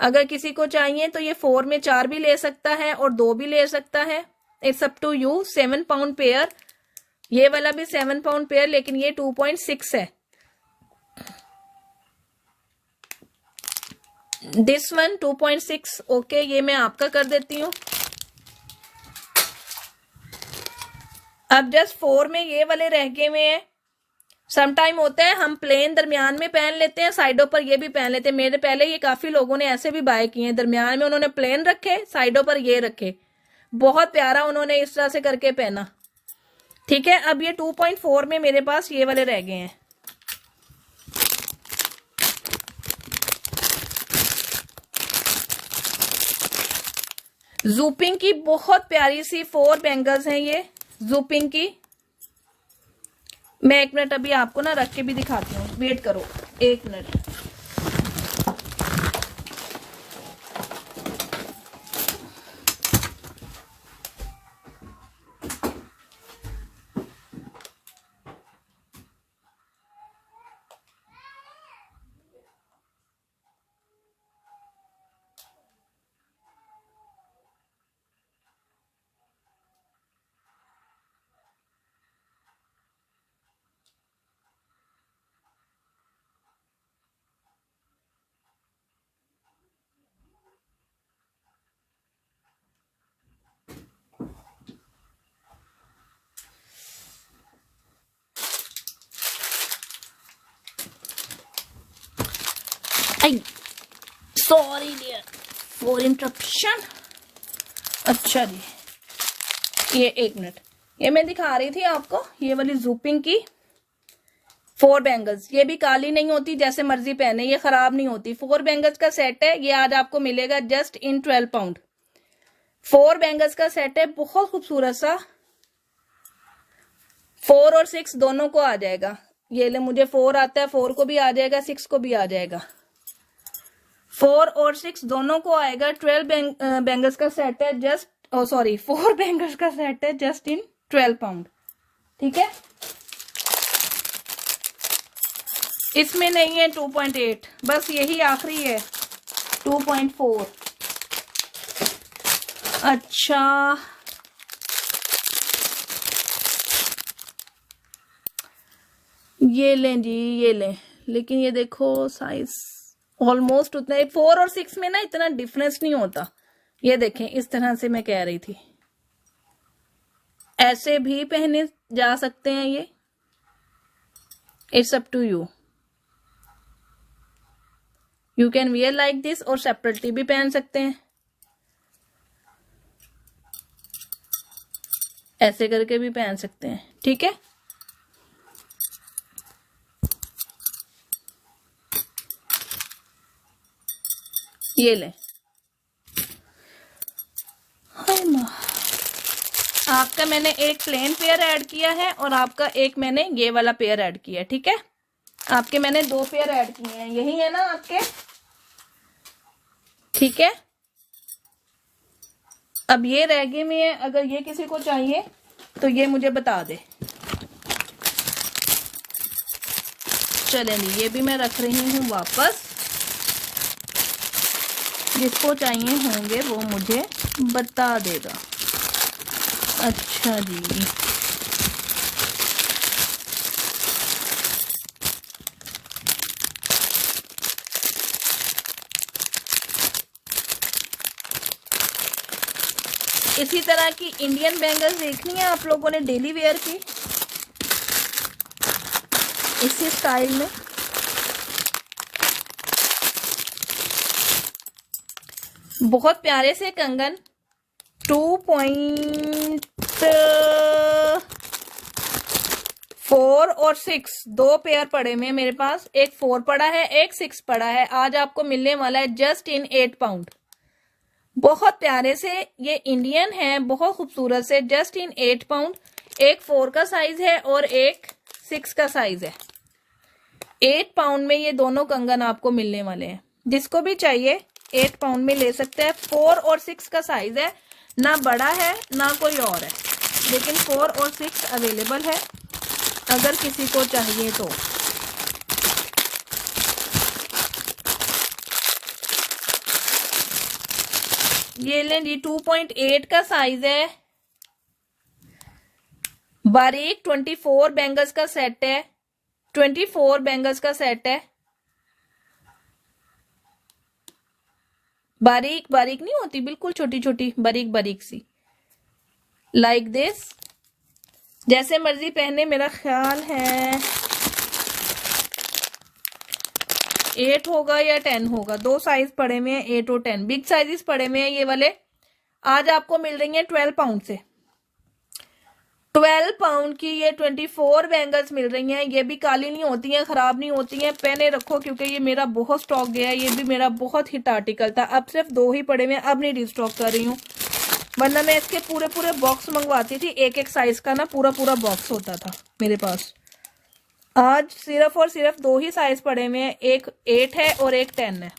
Speaker 1: अगर किसी को चाहिए तो ये 4 में 4 भी ले सकता है और 2 भी ले सकता है, it's up to you. 7 pound pair, ये वाला भी 7 पाउंड पेयर, लेकिन ये 2.6 है। दिस वन 2.6 ओके, ये मैं आपका कर देती हूँ। अब जस्ट 4 में ये वाले रह गए हुए हैं। समटाइम होता है हम प्लेन दरमियान में पहन लेते हैं, साइडों पर ये भी पहन लेते हैं। मेरे पहले ये काफी लोगों ने ऐसे भी बाय किए हैं, दरमियान में उन्होंने प्लेन रखे, साइडों पर ये रखे, बहुत प्यारा उन्होंने इस तरह से करके पहना। ठीक है, अब ये 2.4 में मेरे पास ये वाले रह गए हैं। जूपिंग की बहुत प्यारी सी 4 बैंगल्स हैं ये, जूपिंग की। मैं 1 मिनट अभी आपको ना रख के भी दिखाती हूँ, वेट करो 1 minute. Sorry dear for interruption. अच्छा जी, ये 1 मिनट, ये मैं दिखा रही थी आपको, ये वाली जूपिंग की 4 बैंगल्स। ये भी काली नहीं होती, जैसे मर्जी पहने, ये खराब नहीं होती। 4 बैंगल्स का सेट है, ये आज आपको मिलेगा जस्ट इन 12 पाउंड। 4 बैंगल्स का सेट है, बहुत खूबसूरत सा। 4 और 6 दोनों को आ जाएगा। ये ले, मुझे 4 आता है, 4 को भी आ जाएगा, 6 को भी आ जाएगा। 4 और 6 दोनों को आएगा। 12 बैंगल्स का सेट है जस्ट, 4 बैंगल्स का सेट है जस्ट इन 12 पाउंड। ठीक है, इसमें नहीं है 2.8, बस यही आखिरी है 2.4। अच्छा, ये लें जी, ये लें, लेकिन ये देखो साइज ऑलमोस्ट उतना है। 4 और 6 में ना इतना डिफरेंस नहीं होता। ये देखें, इस तरह से मैं कह रही थी, ऐसे भी पहने जा सकते हैं ये, it's up to you. You can wear like this, और सेपरेटली भी पहन सकते हैं, ऐसे करके भी पहन सकते हैं। ठीक है, ये ले। आपका मैंने एक प्लेन पेयर ऐड किया है और आपका एक मैंने ये वाला पेयर ऐड किया है। ठीक है, आपके मैंने 2 पेयर ऐड किए हैं, यही है ना आपके। ठीक है, अब ये रह गए में है, अगर ये किसी को चाहिए तो ये मुझे बता दे। चलें, ये भी मैं रख रही हूँ वापस, जिसको चाहिए होंगे वो मुझे बता देगा। अच्छा जी, इसी तरह की इंडियन बैंगल्स देखनी है आप लोगों ने डेली वेयर की, इसी स्टाइल में। बहुत प्यारे से कंगन, 2.4 और 6 2 पेयर पड़े में मेरे पास। एक 4 पड़ा है, एक 6 पड़ा है। आज आपको मिलने वाला है जस्ट इन 8 पाउंड। बहुत प्यारे से ये इंडियन है, बहुत खूबसूरत से, जस्ट इन 8 पाउंड। एक 4 का साइज है और एक 6 का साइज है। 8 पाउंड में ये दोनों कंगन आपको मिलने वाले हैं। जिसको भी चाहिए 8 पाउंड में ले सकते हैं। 4 और 6 का साइज है, ना बड़ा है ना कोई और है, लेकिन 4 और 6 अवेलेबल है अगर किसी को चाहिए तो। ये लें जी, 2.8 का साइज है, बारीक 24 बैंगल्स का सेट है। 24 बैंगल्स का सेट है, बारीक बारीक नहीं होती, बिल्कुल छोटी छोटी बारीक बारीक सी, लाइक दिस। जैसे मर्जी पहने, मेरा ख्याल है 8 होगा या 10 होगा। 2 साइज पड़े हुए हैं, 8 और 10, बिग साइजेस पड़े हुए हैं ये वाले। आज आपको मिल रही है 12 पाउंड से। 12 पाउंड की ये 24 बैंगल्स मिल रही हैं। ये भी काली नहीं होती हैं, खराब नहीं होती हैं, पहने रखो, क्योंकि ये मेरा बहुत स्टॉक गया है। ये भी मेरा बहुत हिट आर्टिकल था, अब सिर्फ 2 ही पड़े हुए हैं, अब नहीं रिस्टॉक कर रही हूँ, वरना मैं इसके पूरे पूरे बॉक्स मंगवाती थी। एक एक साइज का ना पूरा पूरा बॉक्स होता था मेरे पास। आज सिर्फ और सिर्फ 2 ही साइज पड़े हुए हैं, एक 8 है और एक 10 है।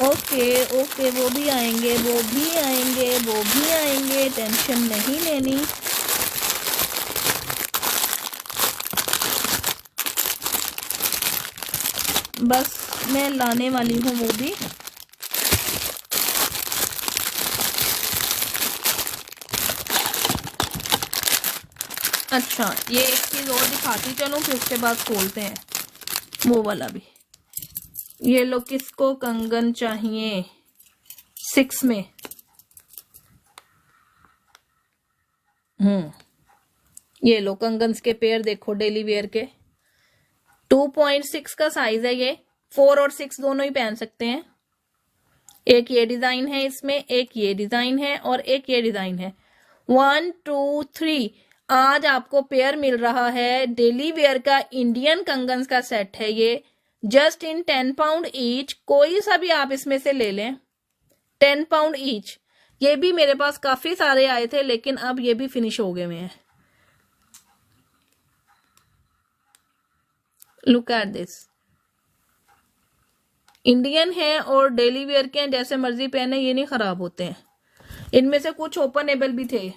Speaker 1: ओके ओके, वो भी आएंगे, वो भी आएंगे, वो भी आएंगे, टेंशन नहीं लेनी। बस मैं लाने वाली हूँ वो भी। अच्छा, ये एक चीज और दिखाती चलूं, फिर उसके बाद खोलते हैं वो वाला भी। ये लो, किसको कंगन चाहिए 6 में? ये लो कंगन्स के पेयर देखो, डेली वेयर के। 2.6 का साइज है ये। 4 और 6 दोनों ही पहन सकते हैं। एक ये डिजाइन है इसमें, एक ये डिजाइन है और एक ये डिजाइन है। 1 2 3 आज आपको पेयर मिल रहा है डेली वेयर का इंडियन कंगन्स का सेट है ये, जस्ट इन 10 पाउंड ईच। कोई सा भी आप इसमें से ले लें, 10 पाउंड ईच। ये भी मेरे पास काफी सारे आए थे लेकिन अब ये भी फिनिश हो गए हुए हैं। लुक एट दिस, इंडियन है और डेली वेयर के हैं, जैसे मर्जी पहने, ये नहीं खराब होते हैं। इनमें से कुछ ओपनेबल भी थे,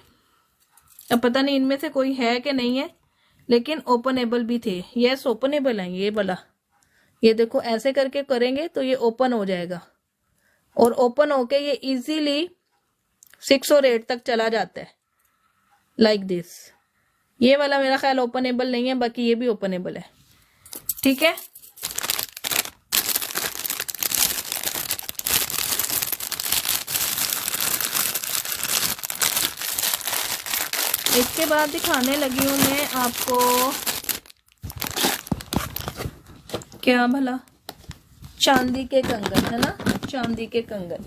Speaker 1: अब पता नहीं इनमें से कोई है कि नहीं है, लेकिन ओपनेबल भी थे। यस ओपनेबल है ये वाला। ये देखो ऐसे करके करेंगे तो ये ओपन हो जाएगा और ओपन होके ये इजीली 6 और 8 तक चला जाता है, लाइक दिस। ये वाला मेरा ख्याल ओपनेबल नहीं है, बाकी ये भी ओपनेबल है। ठीक है, इसके बाद दिखाने लगी हूं मैं आपको क्या भला, चांदी के कंगन है ना, चांदी के कंगन।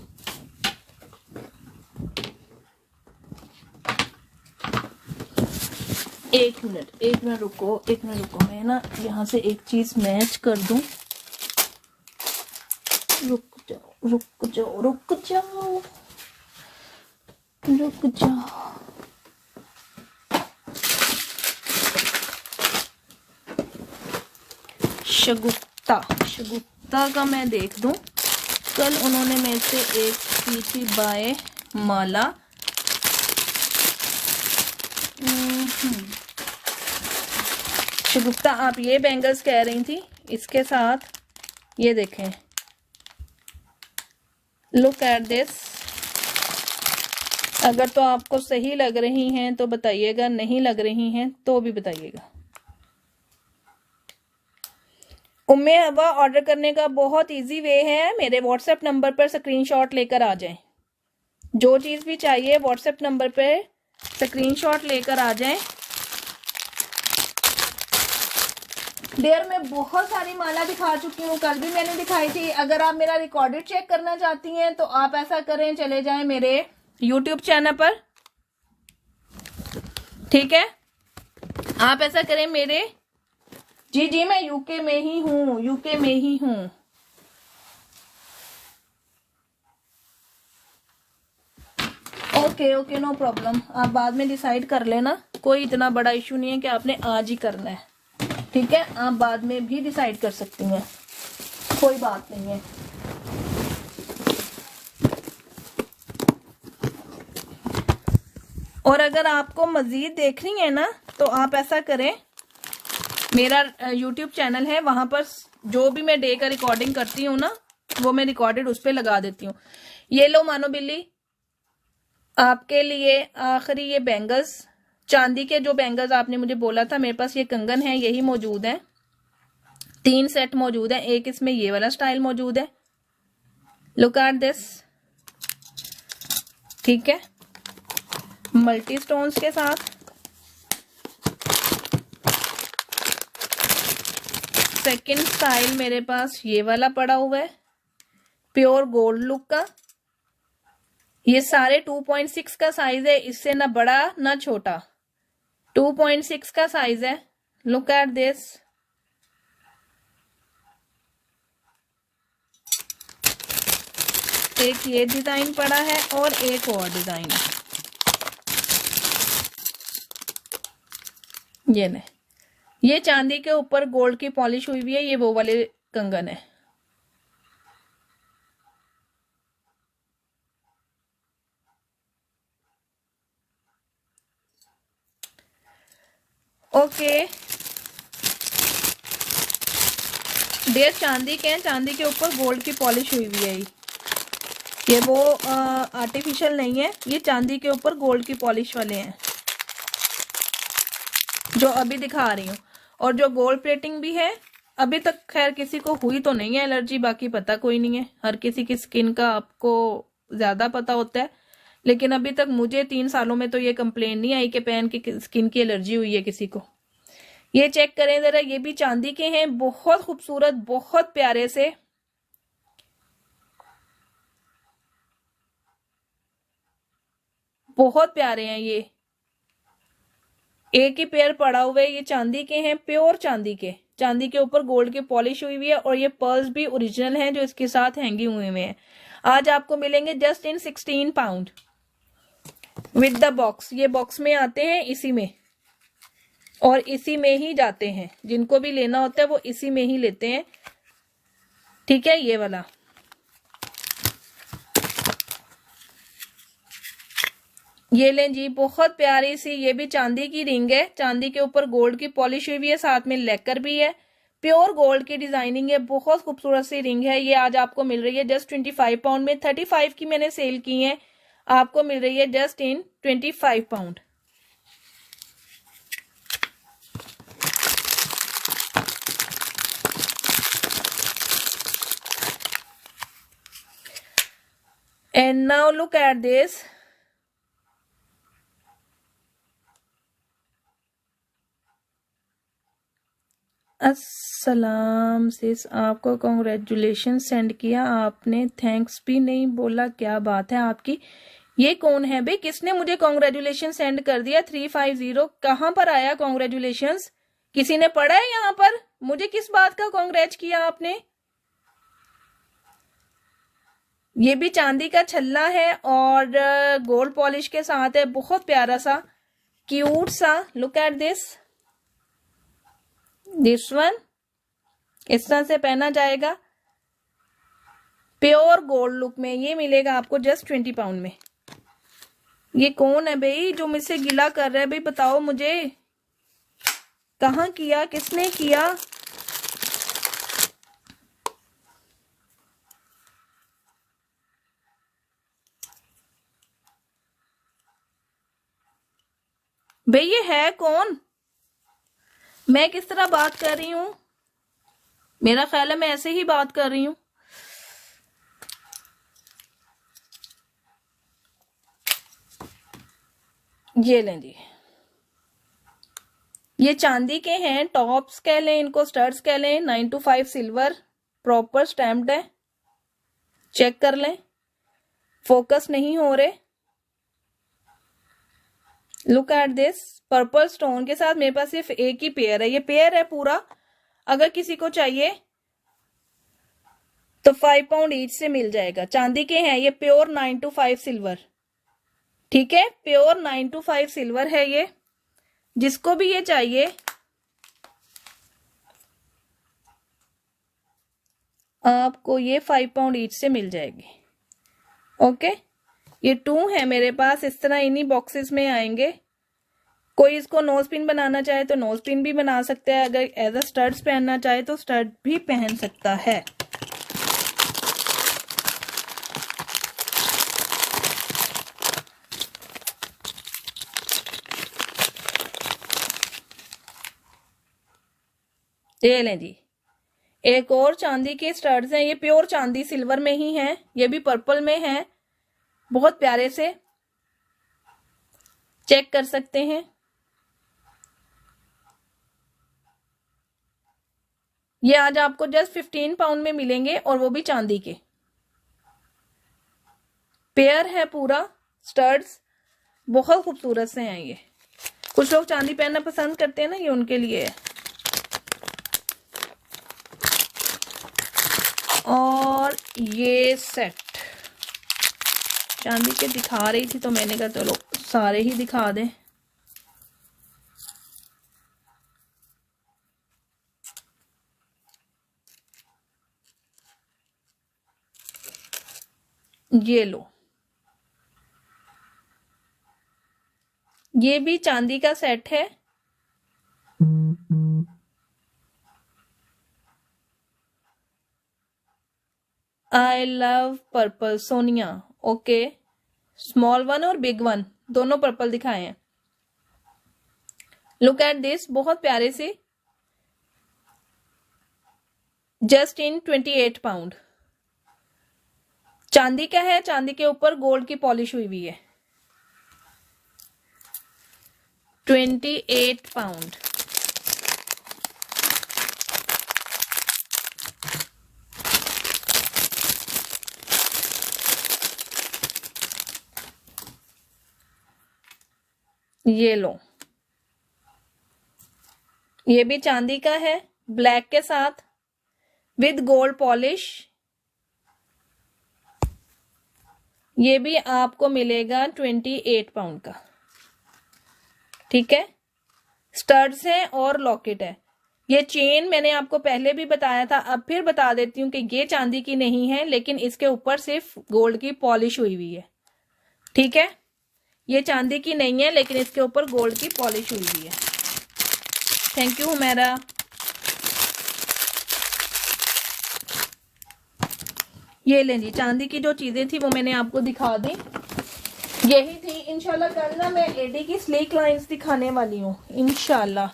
Speaker 1: एक मिनट रुको, मैं ना यहाँ से एक चीज मैच कर दूं। रुक जाओ। शगुफ्ता का मैं देख दूं। कल उन्होंने मेरे से एक की थी बाय माला। शगुफ्ता आप ये बैंगल्स कह रही थी, इसके साथ ये देखें, लुक एट दिस। अगर तो आपको सही लग रही हैं तो बताइएगा, नहीं लग रही हैं तो भी बताइएगा। उम्मे हवा ऑर्डर करने का बहुत इजी वे है, मेरे व्हाट्सएप नंबर पर स्क्रीनशॉट लेकर आ जाएं। जो चीज भी चाहिए व्हाट्सएप नंबर पे स्क्रीनशॉट लेकर आ जाएं। देर में बहुत सारी माला दिखा चुकी हूँ, कल भी मैंने दिखाई थी। अगर आप मेरा रिकॉर्डेड चेक करना चाहती हैं तो आप ऐसा करें, चले जाएं मेरे YouTube चैनल पर। ठीक है, आप ऐसा करें मेरे, जी मैं यूके में ही हूँ। ओके नो प्रॉब्लम, आप बाद में डिसाइड कर लेना, कोई इतना बड़ा इशू नहीं है कि आपने आज ही करना है। ठीक है, आप बाद में भी डिसाइड कर सकती हैं, कोई बात नहीं है। और अगर आपको मजीद देखनी है ना तो आप ऐसा करें, मेरा YouTube चैनल है, वहां पर जो भी मैं डे का रिकॉर्डिंग करती हूँ ना, वो मैं रिकॉर्डेड उस पर लगा देती हूँ। ये लो मानो बिल्ली, आपके लिए आखिरी ये बैंगल्स, चांदी के जो बैंगल्स आपने मुझे बोला था, मेरे पास ये कंगन है, यही मौजूद है। 3 सेट मौजूद है, एक इसमें ये वाला स्टाइल मौजूद है। Look at this. ठीक है, मल्टी स्टोन्स के साथ। सेकंड स्टाइल मेरे पास ये वाला पड़ा हुआ है, प्योर गोल्ड लुक का। ये सारे 2.6 का साइज है, इससे ना बड़ा ना छोटा, 2.6 का साइज है। Look at this. एक ये डिजाइन पड़ा है और एक और डिजाइन है, ये नहीं, ये चांदी के ऊपर गोल्ड की पॉलिश हुई हुई है, ये वो वाले कंगन है। ओके डेयर, चांदी के हैं, चांदी के ऊपर गोल्ड की पॉलिश हुई हुई है। ये वो आर्टिफिशियल नहीं है, ये चांदी के ऊपर गोल्ड की पॉलिश वाले हैं जो अभी दिखा रही हूँ। और जो गोल्ड प्लेटिंग भी है, अभी तक खैर किसी को हुई तो नहीं है एलर्जी, बाकी पता कोई नहीं है, हर किसी की स्किन का आपको ज्यादा पता होता है। लेकिन अभी तक मुझे 3 सालों में तो ये कंप्लेन नहीं आई कि पैन की स्किन की एलर्जी हुई है किसी को। ये चेक करें जरा, ये भी चांदी के हैं, बहुत खूबसूरत, बहुत प्यारे से। बहुत प्यारे हैं ये। एक ही पेयर पड़ा हुआ है, ये चांदी के हैं, प्योर चांदी के, चांदी के ऊपर गोल्ड की पॉलिश हुई हुई है और ये पर्ल्स भी ओरिजिनल हैं जो इसके साथ हैंगिंग हुए हुए हैं। आज आपको मिलेंगे just in 16 pound with the box. ये बॉक्स में आते हैं, इसी में और इसी में ही जाते हैं। जिनको भी लेना होता है वो इसी में ही लेते हैं, ठीक है। ये वाला ये लें जी, बहुत प्यारी सी, ये भी चांदी की रिंग है, चांदी के ऊपर गोल्ड की पॉलिश हुई है, साथ में लेकर भी है, प्योर गोल्ड की डिजाइनिंग है, बहुत खूबसूरत सी रिंग है। ये आज आपको मिल रही है जस्ट 25 पाउंड में। 35 की मैंने सेल की है, आपको मिल रही है just in 25 pound. And now look at this. अस्सलाम सिस, आपको कॉन्ग्रेचुलेशन सेंड किया आपने, थैंक्स भी नहीं बोला, क्या बात है आपकी। ये कौन है भाई, किसने मुझे कॉन्ग्रेचुलेशन सेंड कर दिया? 350 कहाँ पर आया कॉन्ग्रेचुलेशन? किसी ने पढ़ा है यहाँ पर? मुझे किस बात का कॉन्ग्रेच किया आपने? ये भी चांदी का छल्ला है और गोल्ड पॉलिश के साथ है, बहुत प्यारा सा क्यूट सा। लुक एट दिस वन, इस तरह से पहना जाएगा प्योर गोल्ड लुक में। ये मिलेगा आपको जस्ट 20 पाउंड में। ये कौन है भाई जो मुझसे गिला कर रहा है? भाई बताओ मुझे, कहाँ किया, किसने किया? भाई ये है कौन? मैं किस तरह बात कर रही हूं? मेरा ख्याल है मैं ऐसे ही बात कर रही हूं। ये लें जी, ये चांदी के हैं, टॉप्स कह लें इनको, स्टड्स कह लें, 925 सिल्वर, प्रॉपर स्टैम्प्ड है, चेक कर लें, फोकस नहीं हो रहे। Look at this, purple stone के साथ। मेरे पास सिर्फ एक ही पेयर है, ये पेयर है पूरा। अगर किसी को चाहिए तो 5 पाउंड ईच से मिल जाएगा। चांदी के हैं ये, प्योर 925 सिल्वर, ठीक है, प्योर 925 सिल्वर है ये। जिसको भी ये चाहिए आपको ये 5 पाउंड ईच से मिल जाएगी। ओके, ये 2 है मेरे पास, इस तरह इन्हीं बॉक्सेस में आएंगे। कोई इसको नोज पिन बनाना चाहे तो नोज पिन भी बना सकता है, अगर एज अ स्टड्स पहनना चाहे तो स्टड भी पहन सकता है। ये लें जी, एक और चांदी के स्टड्स हैं, ये प्योर चांदी सिल्वर में ही हैं, ये भी पर्पल में हैं, बहुत प्यारे से, चेक कर सकते हैं। ये आज आपको जस्ट 15 पाउंड में मिलेंगे और वो भी चांदी के। पेयर है पूरा, स्टड्स बहुत खूबसूरत से हैं ये। कुछ लोग चांदी पहनना पसंद करते हैं ना, ये उनके लिए है। और ये सेट चांदी के दिखा रही थी तो मैंने कहा चलो सारे ही दिखा दें। ये लो, ये भी चांदी का सेट है। I love purple Sonia, okay, small one और बिग वन दोनों पर्पल दिखाए हैं। लुक एट दिस, बहुत प्यारे से, जस्ट इन 28 पाउंड। चांदी का है, चांदी के ऊपर गोल्ड की पॉलिश हुई हुई है। 28 पाउंड। ये लो, ये भी चांदी का है, ब्लैक के साथ विद गोल्ड पॉलिश। ये भी आपको मिलेगा 28 पाउंड का। ठीक है, स्टड्स है और लॉकेट है। ये चेन मैंने आपको पहले भी बताया था, अब फिर बता देती हूँ कि ये चांदी की नहीं है, लेकिन इसके ऊपर सिर्फ गोल्ड की पॉलिश हुई हुई है। ठीक है, ये चांदी की नहीं है, लेकिन इसके ऊपर गोल्ड की पॉलिश हुई हुई है। Thank you Humaira. ये लें जी, चांदी की जो चीजें थी वो मैंने आपको दिखा दी, यही थी। इंशाल्लाह कल ना मैं एडी की स्लीक लाइंस दिखाने वाली हूँ। इंशाल्लाह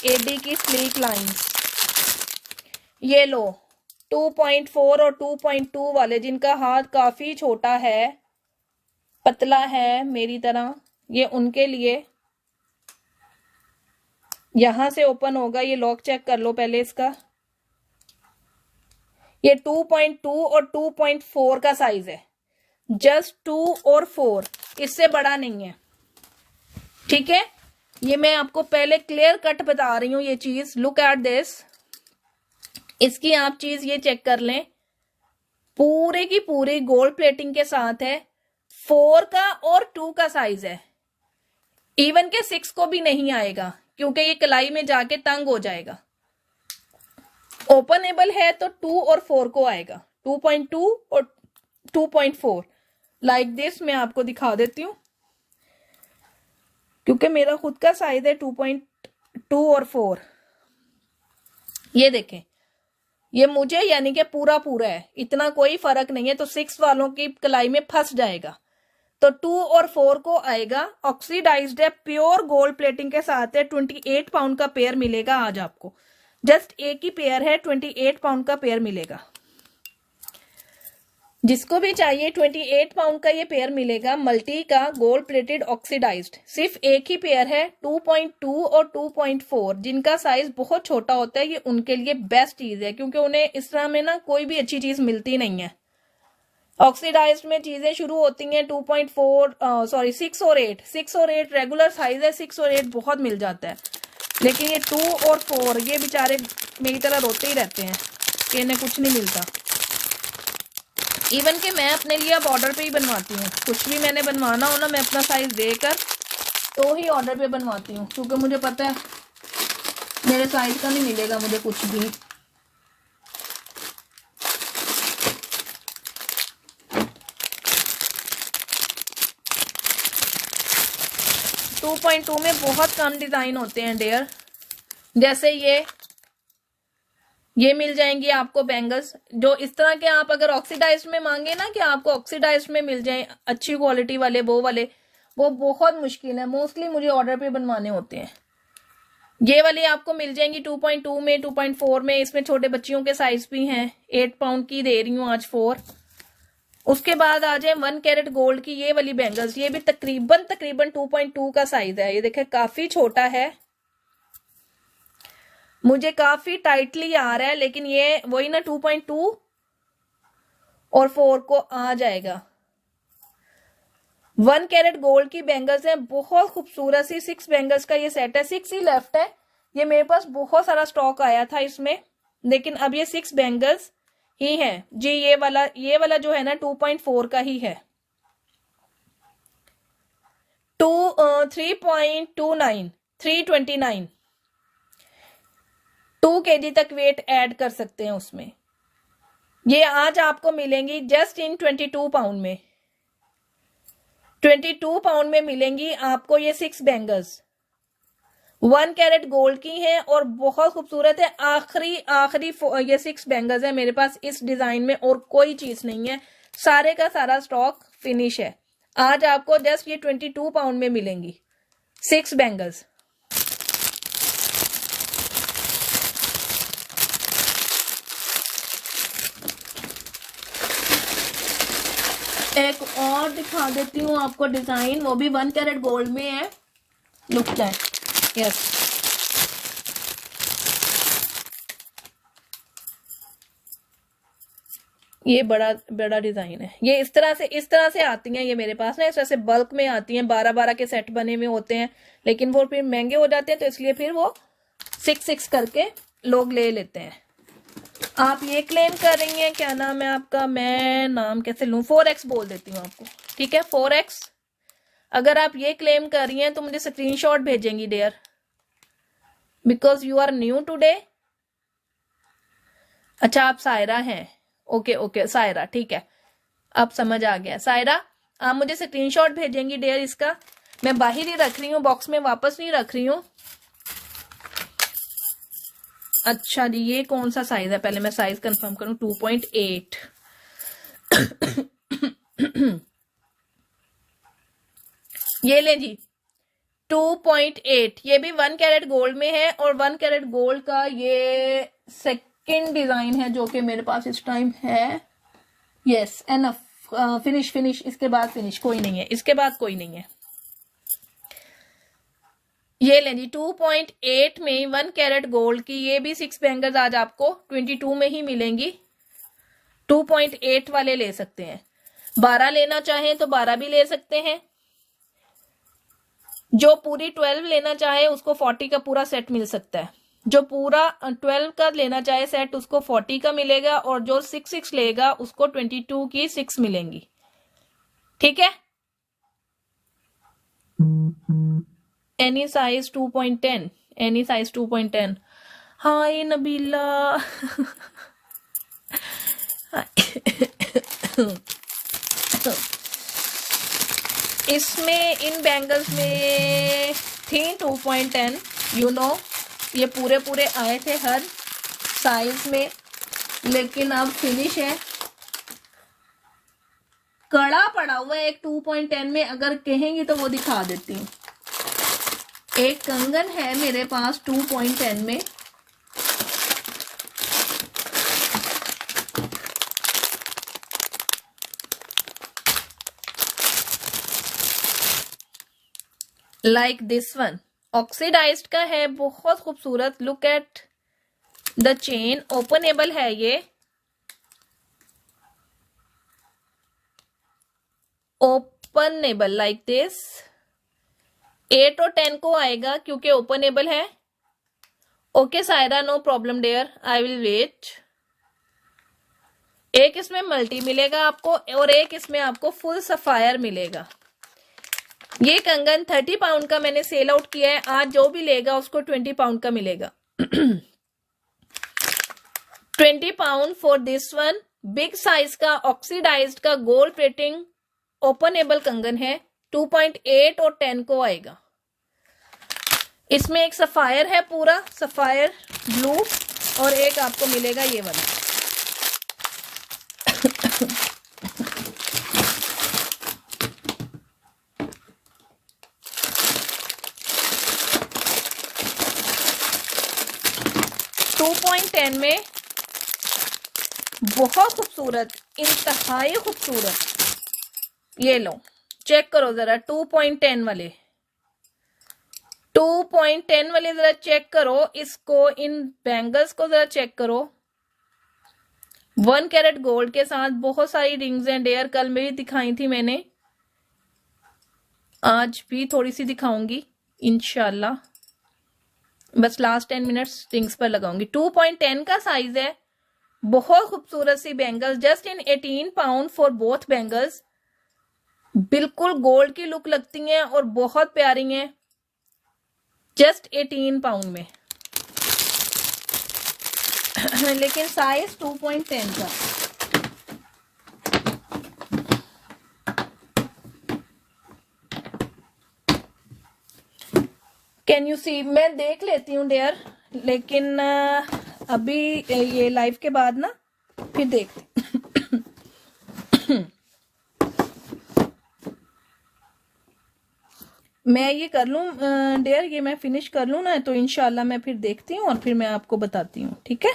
Speaker 1: एडी की स्लीक लाइंस। ये लो 2.4 और 2.2 वाले, जिनका हाथ काफी छोटा है, पतला है मेरी तरह, ये उनके लिए। यहां से ओपन होगा, ये लॉक चेक कर लो पहले इसका। ये 2.2 और 2.4 का साइज है, जस्ट 2 और 4, इससे बड़ा नहीं है। ठीक है, ये मैं आपको पहले क्लियर कट बता रही हूं ये चीज। लुक एट दिस, इसकी आप चीज ये चेक कर लें, पूरे की पूरी गोल्ड प्लेटिंग के साथ है। 4 का और 2 का साइज है, इवन के 6 को भी नहीं आएगा, क्योंकि ये कलाई में जाके तंग हो जाएगा। ओपनेबल है तो 2 और 4 को आएगा, 2.2 और 2.4। लाइक दिस मैं आपको दिखा देती हूं, क्योंकि मेरा खुद का साइज है 2.2 और 4। ये देखें, ये मुझे यानी कि पूरा पूरा है, इतना कोई फर्क नहीं है। तो 6 वालों की कलाई में फंस जाएगा, तो 2 और 4 को आएगा। ऑक्सीडाइज्ड है, प्योर गोल्ड प्लेटिंग के साथ है। 28 पाउंड का पेयर मिलेगा आज आपको, जस्ट एक ही पेयर है, 28 पाउंड का पेयर मिलेगा। जिसको भी चाहिए 28 पाउंड का ये पेयर मिलेगा, मल्टी का गोल्ड प्लेटेड ऑक्सीडाइज्ड। सिर्फ एक ही पेयर है, 2.2 और 2.4। जिनका साइज बहुत छोटा होता है, ये उनके लिए बेस्ट चीज है, क्योंकि उन्हें इस तरह में ना कोई भी अच्छी चीज मिलती नहीं है। ऑक्सीडाइज्ड में चीजें शुरू होती हैं 2.4 सॉरी 6 और 8। 6 और 8 रेगुलर साइज है, 6 और 8 बहुत मिल जाता है। लेकिन ये 2 और 4 ये बेचारे मेरी तरह रोते ही रहते हैं कि इन्हें कुछ नहीं मिलता। इवन कि मैं अपने लिए अब ऑर्डर पे ही बनवाती हूँ, कुछ भी मैंने बनवाना हो ना, मैं अपना साइज देकर तो ही ऑर्डर पे बनवाती हूँ, क्योंकि मुझे पता है मेरे साइज का नहीं मिलेगा मुझे कुछ भी। टू 2.2 में बहुत कम डिजाइन होते हैं डियर, जैसे ये मिल जाएंगी आपको बैंगल्स, जो इस तरह के आप अगर ऑक्सीडाइज्ड में मांगे ना कि आपको ऑक्सीडाइज्ड में मिल जाए अच्छी क्वालिटी वाले, वो बहुत मुश्किल है। मोस्टली मुझे ऑर्डर पे बनवाने होते हैं। ये वाली आपको मिल जाएंगी 2.2 में, 2.4 में। इसमें छोटे बच्चियों के साइज भी हैं। 8 पाउंड की दे रही हूँ आज 4। उसके बाद आ जाए 1 कैरेट गोल्ड की ये वाली बैंगल्स। ये भी तकरीबन 2.2 का साइज है। ये देखे काफी छोटा है, मुझे काफी टाइटली आ रहा है, लेकिन ये वही ना 2.2 और 4 को आ जाएगा। 1 कैरेट गोल्ड की बैंगल्स है, बहुत खूबसूरत सी। 6 बैंगल्स का ये सेट है, 6 ही लेफ्ट है। ये मेरे पास बहुत सारा स्टॉक आया था इसमें, लेकिन अब ये 6 बैंगल्स ही है जी। ये वाला जो है ना 2.4 का ही है। 3.29 329 2 kg तक वेट ऐड कर सकते हैं उसमें। ये आज आपको मिलेंगी जस्ट इन 22 पाउंड में। 22 पाउंड में मिलेंगी आपको ये 6 बैंगल्स। 1 कैरेट गोल्ड की हैं और बहुत खूबसूरत है। आखिरी ये 6 बैंगल्स है मेरे पास इस डिजाइन में, और कोई चीज नहीं है। सारे का सारा स्टॉक फिनिश है। आज आपको जस्ट ये 22 पाउंड में मिलेंगी 6 बैंगल्स। एक और दिखा देती हूँ आपको डिजाइन, वो भी 1 कैरेट गोल्ड में है। Look that, yes. ये बड़ा डिजाइन है। ये इस तरह से आती हैं ये मेरे पास ना, इस तरह से बल्क में आती हैं। 12 के सेट बने हुए होते हैं, लेकिन वो फिर महंगे हो जाते हैं, तो इसलिए फिर वो 6 करके लोग ले लेते हैं। आप ये क्लेम कर रही हैं, क्या नाम है आपका, मैं नाम कैसे लूं, 4x बोल देती हूँ आपको, ठीक है 4x। अगर आप ये क्लेम कर रही हैं तो मुझे स्क्रीनशॉट भेजेंगी dear, because you are new today. अच्छा आप सायरा हैं, ओके ओके सायरा, ठीक है अब समझ आ गया। सायरा आप मुझे स्क्रीनशॉट भेजेंगी डियर इसका, मैं बाहर ही रख रही हूँ, बॉक्स में वापस नहीं रख रही हूँ। अच्छा जी ये कौन सा साइज है, पहले मैं साइज कंफर्म करूं, 2.8 ये ले जी 2.8, ये भी 1 कैरेट गोल्ड में है, और 1 कैरेट गोल्ड का ये सेकंड डिजाइन है जो कि मेरे पास इस टाइम है। यस एनफ, फिनिश फिनिश, इसके बाद फिनिश कोई नहीं है, इसके बाद कोई नहीं है। ये लें जी 2.8 में 1 कैरेट गोल्ड की, ये भी 6 बैंगल्स आज आपको 22 में ही मिलेंगी। 2.8 वाले ले सकते हैं, 12 लेना चाहें तो 12 भी ले सकते हैं। जो पूरी 12 लेना चाहे उसको 40 का पूरा सेट मिल सकता है। जो पूरा 12 का लेना चाहे सेट उसको 40 का मिलेगा, और जो 6 लेगा उसको 22 की 6 मिलेंगी, ठीक है। Any size 2.10, any size 2.10। हाय नबीला इसमें इन बैंगल्स में थी 2.10, यू नो ये पूरे पूरे आए थे हर साइज में, लेकिन अब फिनिश है, कड़ा पड़ा हुआ है एक 2.10 में, अगर कहेंगी तो वो दिखा देती हूँ। एक कंगन है मेरे पास 2.10 में, लाइक दिस वन, ऑक्सीडाइज्ड का है, बहुत खूबसूरत। Look at the chain, openable है ये, ओपनेबल लाइक दिस। 8 और 10 को आएगा क्योंकि ओपनेबल है। Okay Saira no problem dear, I will wait. एक इसमें मल्टी मिलेगा आपको, और एक इसमें आपको फुल सफायर मिलेगा। ये कंगन 30 पाउंड का मैंने सेल आउट किया है, आज जो भी लेगा उसको 20 पाउंड का मिलेगा। 20 pound for this one. Big size का ऑक्सीडाइज्ड का गोल्ड प्लेटिंग ओपनेबल कंगन है, 2.8 और 10 को आएगा। इसमें एक सफायर है पूरा सफायर ब्लू, और एक आपको मिलेगा ये वाला। $2.10 में बहुत खूबसूरत, इंतहाई खूबसूरत। ये लो चेक करो जरा 2.10 वाले, 2.10 वाले जरा चेक करो इसको, इन बैंगल्स को जरा चेक करो। 1 कैरेट गोल्ड के साथ बहुत सारी रिंग्स हैं डेयर, कल में भी दिखाई थी मैंने, आज भी थोड़ी सी दिखाऊंगी इंशाल्लाह, बस लास्ट 10 मिनट्स रिंग्स पर लगाऊंगी। 2.10 का साइज है, बहुत खूबसूरत सी bangles, just in 18 pound for both bangles. बिल्कुल गोल्ड की लुक लगती हैं और बहुत प्यारी हैं, जस्ट 18 पाउंड में। लेकिन साइज 2.10 का। कैन यू सी, मैं देख लेती हूँ डेयर, लेकिन अभी ये लाइव के बाद ना फिर देखती। मैं ये कर लूं डेयर, ये मैं फिनिश कर लूं ना, तो इंशाल्लाह मैं फिर देखती हूँ और फिर मैं आपको बताती हूँ, ठीक है।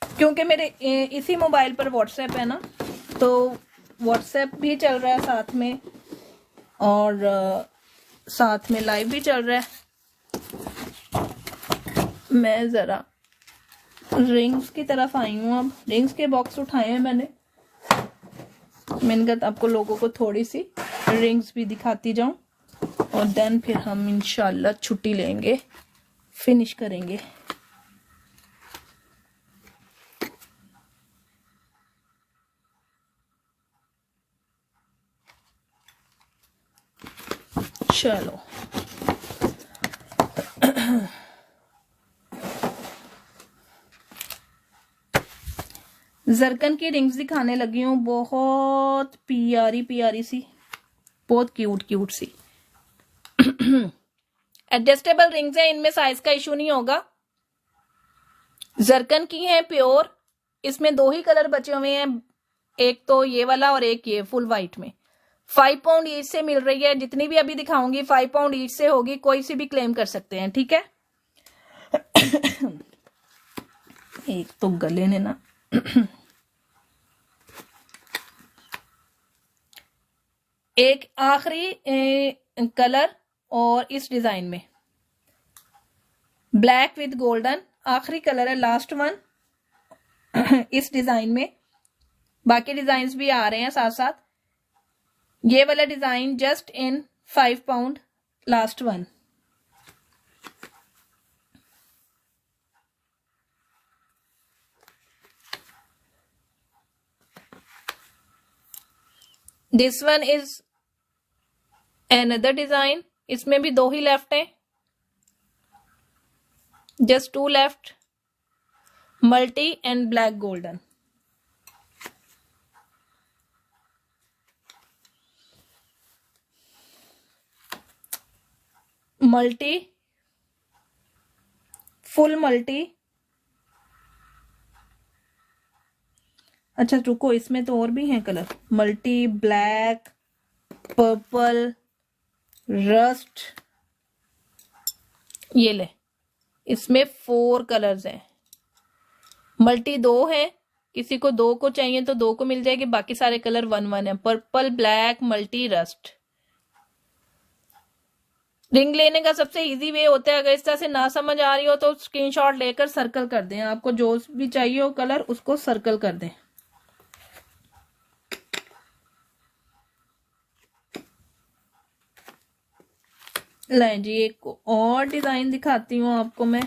Speaker 1: क्योंकि मेरे इसी मोबाइल पर व्हाट्सएप है ना, तो व्हाट्सएप भी चल रहा है साथ में, और साथ में लाइव भी चल रहा है। मैं जरा रिंग्स की तरफ आई हूँ, अब रिंग्स के बॉक्स उठाए हैं मैंने कहा आपको लोगों को थोड़ी सी रिंग्स भी दिखाती जाऊं। और देन फिर हम इंशाल्लाह छुट्टी लेंगे, फिनिश करेंगे। चलो जरकन की रिंग्स दिखाने लगी हूँ, बहुत प्यारी प्यारी सी, बहुत क्यूट क्यूट सी। एडजस्टेबल रिंग्स हैं, इनमें साइज का इशू नहीं होगा। जरकन की है प्योर। इसमें 2 ही कलर बचे हुए हैं, एक तो ये वाला और एक ये फुल वाइट में। 5 पाउंड ईच से मिल रही है। जितनी भी अभी दिखाऊंगी 5 पाउंड ईच से होगी, कोई सी भी क्लेम कर सकते हैं, ठीक है। एक तो गले ने ना एक आखिरी कलर और इस डिजाइन में ब्लैक विद गोल्डन आखिरी कलर है, लास्ट वन इस डिजाइन में। बाकी डिजाइन भी आ रहे हैं साथ साथ। ये वाला design just in 5 pound, last one. This one is another design. इसमें भी 2 ही लेफ्ट है, just 2 left, multi and black golden. Multi, full multi. अच्छा रुको, इसमें तो और भी हैं colour. Multi, black, purple, rust. ये ले, इसमें 4 कलर्स हैं। मल्टी 2 है, किसी को 2 को चाहिए तो 2 को मिल जाएगी। बाकी सारे कलर 1-1 है। Purple, black, multi, rust. Ring लेने का सबसे इजी वे होता है, अगर इस तरह से ना समझ आ रही हो तो स्क्रीनशॉट लेकर सर्कल कर दें। आपको जो भी चाहिए हो कलर उसको सर्कल कर दें। लाए जी, एक और डिजाइन दिखाती हूँ आपको मैं।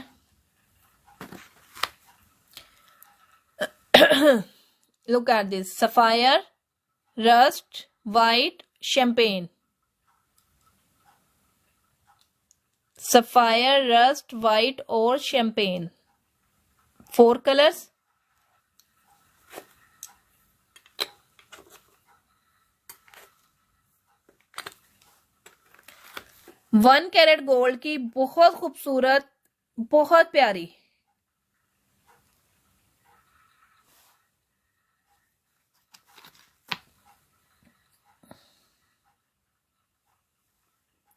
Speaker 1: Look at this, sapphire, rust, white, champagne. Sapphire, rust, white और champagne, 4 colours. One carat gold की, बहुत खूबसूरत, बहुत प्यारी।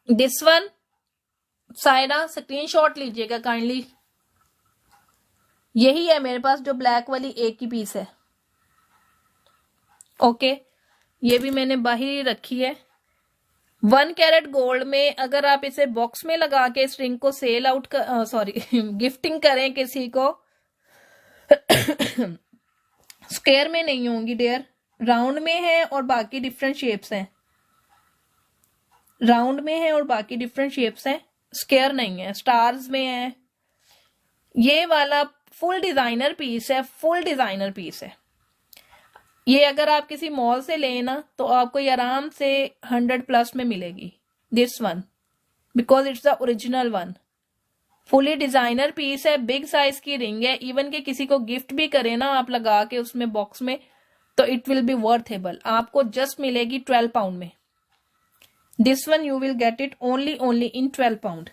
Speaker 1: दिस वन, साइडा स्क्रीनशॉट लीजिएगा काइंडली। यही है मेरे पास जो ब्लैक वाली एक ही पीस है। ओके, ये भी मैंने बाहर ही रखी है। 1 कैरेट गोल्ड में अगर आप इसे बॉक्स में लगा के इस रिंग को सेल आउट गिफ्टिंग करें किसी को, स्क्वायर में नहीं होंगी डियर, राउंड में है और बाकी डिफरेंट शेप्स हैं। राउंड में है और बाकी डिफरेंट शेप्स हैं, स्क्वायर नहीं है, स्टार्स में है। ये वाला फुल डिजाइनर पीस है, फुल डिजाइनर पीस है। ये अगर आप किसी मॉल से लें ना तो आपको ये आराम से 100+ में मिलेगी। This one, because it's the original one. Fully designer piece है, बिग साइज की रिंग है। इवन के किसी को गिफ्ट भी करें ना आप लगा के उसमें बॉक्स में, तो इट विल बी वर्थेबल। आपको जस्ट मिलेगी 12 पाउंड में। This one you will get it only in 12 pound.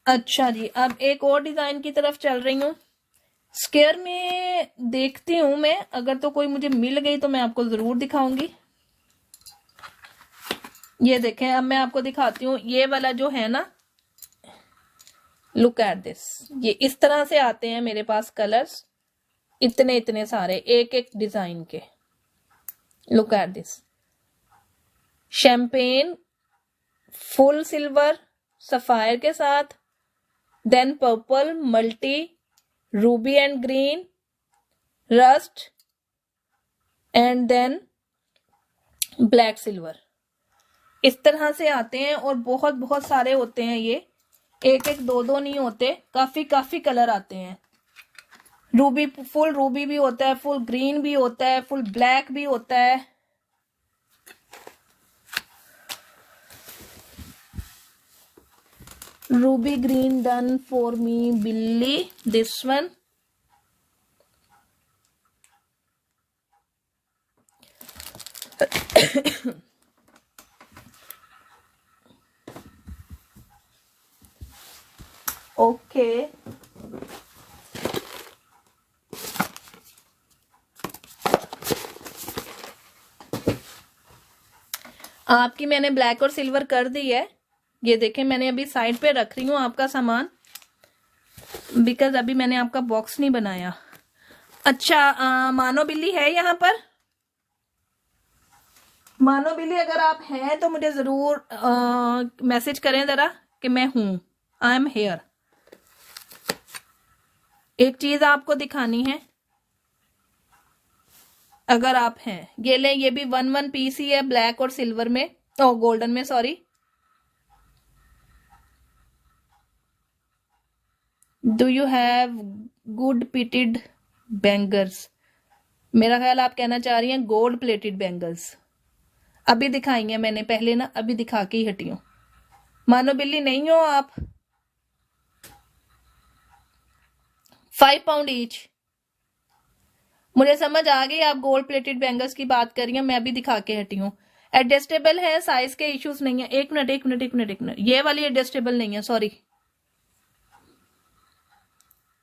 Speaker 1: अच्छा जी, अब एक और डिजाइन की तरफ चल रही हूँ। स्क्वायर में देखती हूं मैं, अगर तो कोई मुझे मिल गई तो मैं आपको जरूर दिखाऊंगी। ये देखें, अब मैं आपको दिखाती हूँ। ये वाला जो है ना, लुक एट दिस, ये इस तरह से आते हैं मेरे पास कलर्स, इतने इतने सारे एक एक डिजाइन के। Look at this, champagne, full silver, sapphire के साथ, then purple, multi, ruby and green, rust and then black silver. इस तरह से आते हैं और बहुत बहुत सारे होते हैं ये, एक एक दो दो नहीं होते, काफी काफी कलर आते हैं। रूबी, फुल रूबी भी होता है, फुल ग्रीन भी होता है, फुल ब्लैक भी होता है। Ruby green done for me बिल्ली, दिस वन। ओके आपकी मैंने ब्लैक और सिल्वर कर दी है। ये देखें, मैंने अभी साइड पे रख रही हूँ आपका सामान, बिकॉज अभी मैंने आपका बॉक्स नहीं बनाया। अच्छा, मानो बिल्ली है यहाँ पर? मानो बिल्ली अगर आप हैं तो मुझे जरूर मैसेज करें जरा कि मैं हूं, आई एम हेयर। एक चीज आपको दिखानी है, अगर आप हैं। ये ले, ये भी 1 पीस ही है, ब्लैक और सिल्वर में, ओ गोल्डन में, sorry. Do you have good pitted bangles? मेरा ख्याल आप कहना चाह रही हैं गोल्ड प्लेटेड बैंगल्स। अभी दिखाई है मैंने, पहले ना अभी दिखा के ही हटी हूं। मानो बिल्ली नहीं हो आप? 5 पाउंड ईच। मुझे समझ आ गई आप गोल्ड प्लेटेड बैंगल्स की बात कर रही हैं, मैं अभी दिखा के हटी हूँ। एडजस्टेबल है, साइज के इश्यूज नहीं है। एक मिनट एक मिनट एक मिनट एक मिनट, ये वाली एडजस्टेबल नहीं है, सॉरी।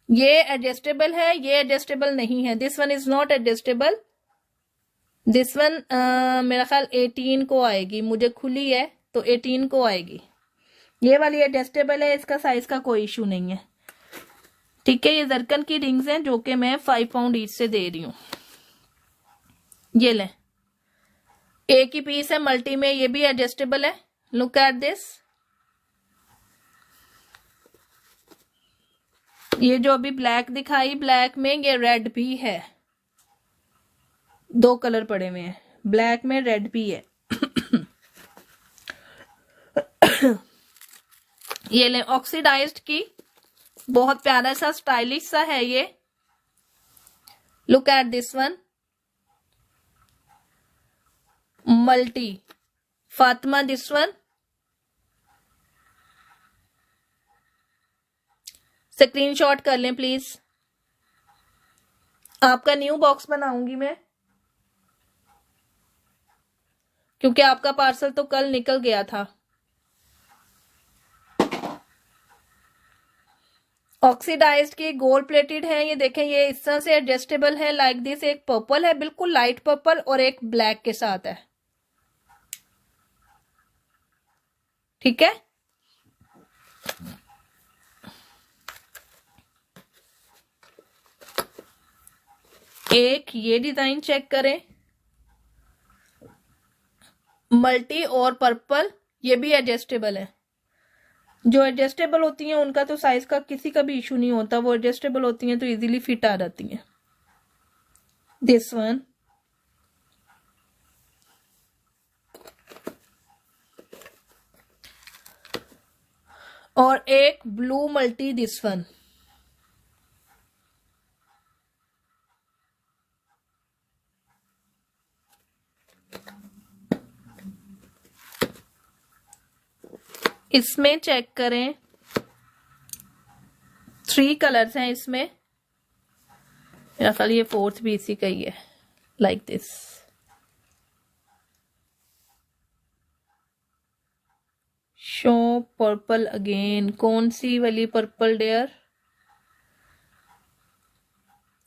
Speaker 1: ये एडजस्टेबल है, ये एडजस्टेबल नहीं है। This one is not adjustable. This one मेरा ख्याल 18 को आएगी, मुझे खुली है तो 18 को आएगी। ये वाली एडजस्टेबल है, इसका साइज का कोई इशू नहीं है। ठीक है, ये जरकन की रिंग्स हैं जो कि मैं 5 पाउंड ईच से दे रही हूं। ये लें, एक ही पीस है मल्टी में, ये भी एडजस्टेबल है। Look at this. ये जो अभी ब्लैक दिखाई, ब्लैक में ये रेड भी है, 2 कलर पड़े हुए हैं, ब्लैक में रेड भी है। ये ले, ऑक्सीडाइज्ड की, बहुत प्यारा सा स्टाइलिश सा है ये। Look at this one, multi Fatima, this one. Screenshot कर लें प्लीज, आपका न्यू बॉक्स बनाऊंगी मैं, क्योंकि आपका पार्सल तो कल निकल गया था। ऑक्सीडाइज्ड की गोल्ड प्लेटेड है, ये देखें, ये इस तरह से एडजस्टेबल है, लाइक दिस। एक पर्पल है, बिल्कुल लाइट पर्पल, और एक ब्लैक के साथ है। ठीक है, एक ये डिजाइन चेक करें, मल्टी और पर्पल, ये भी एडजस्टेबल है। जो एडजस्टेबल होती हैं उनका तो साइज का किसी का भी इशू नहीं होता, वो एडजस्टेबल होती हैं तो इजीली फिट आ जाती हैं। दिस वन, और एक ब्लू मल्टी, दिस वन। इसमें चेक करें, 3 कलर्स हैं इसमें, मेरा ख्याल ये 4th भी इसी का ही है, like this. Show purple again, कौन सी वाली पर्पल डियर?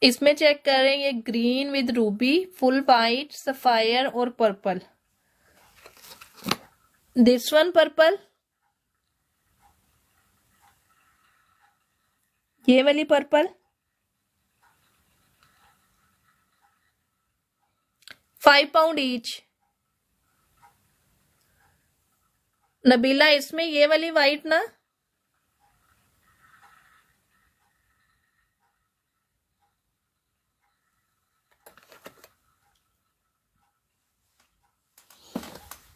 Speaker 1: इसमें चेक करें, ये green with Ruby, full white, sapphire और पर्पल। दिस वन पर्पल, ये वाली पर्पल, 5 पाउंड ईच। नबीला, इसमें ये वाली वाइट ना,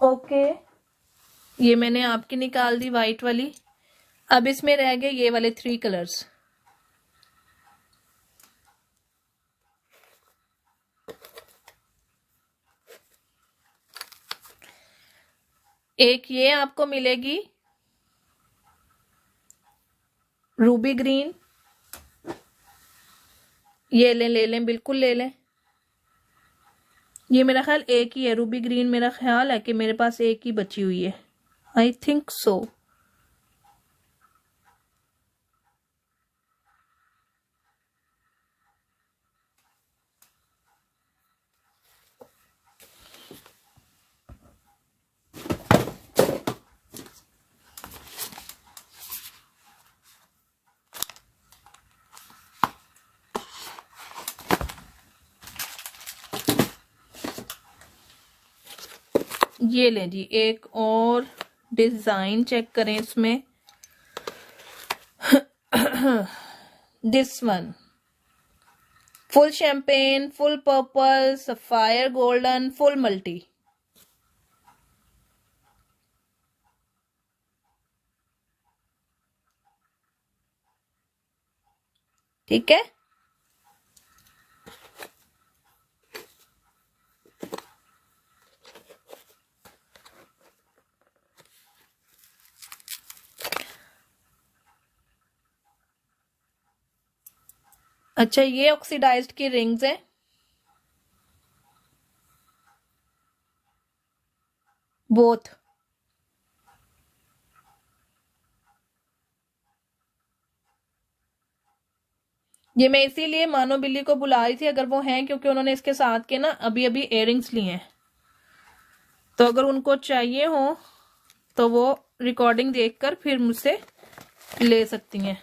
Speaker 1: ओके, ये मैंने आपकी निकाल दी वाइट वाली। अब इसमें रह गए ये वाले 3 कलर्स। एक ये आपको मिलेगी रूबी ग्रीन, ये ले लें, बिल्कुल ले लें। ये मेरा ख्याल एक ही है रूबी ग्रीन, मेरा ख्याल है कि मेरे पास एक ही बची हुई है, आई थिंक सो। ये लें जी, एक और डिजाइन चेक करें इसमें। This one, full champagne, full purple, sapphire golden, full multi. ठीक है, अच्छा ये ऑक्सीडाइज्ड की रिंग्स है, बोथ। ये मैं इसीलिए मानो बिल्ली को बुला रही थी अगर वो हैं, क्योंकि उन्होंने इसके साथ के ना अभी अभी इयररिंग्स लिए हैं, तो अगर उनको चाहिए हो तो वो रिकॉर्डिंग देखकर फिर मुझसे ले सकती हैं।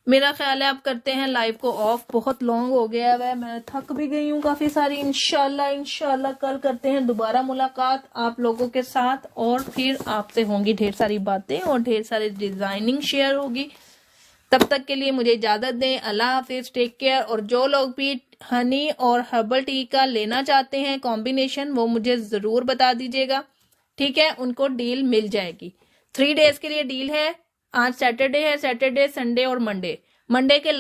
Speaker 1: मेरा ख्याल है आप करते हैं लाइव को ऑफ, बहुत लॉन्ग हो गया है, मैं थक भी गई हूँ काफी सारी। इंशाल्लाह कल करते हैं दोबारा मुलाकात आप लोगों के साथ, और फिर आपसे होंगी ढेर सारी बातें और ढेर सारी डिजाइनिंग शेयर होगी। तब तक के लिए मुझे इजाजत दें, अल्लाह हाफिज, टेक केयर। और जो लोग भी हनी और हर्बल टी का लेना चाहते हैं कॉम्बिनेशन, वो मुझे जरूर बता दीजिएगा, ठीक है, उनको डील मिल जाएगी। 3 डेज के लिए डील है, आज सैटरडे है, सैटरडे संडे और मंडे के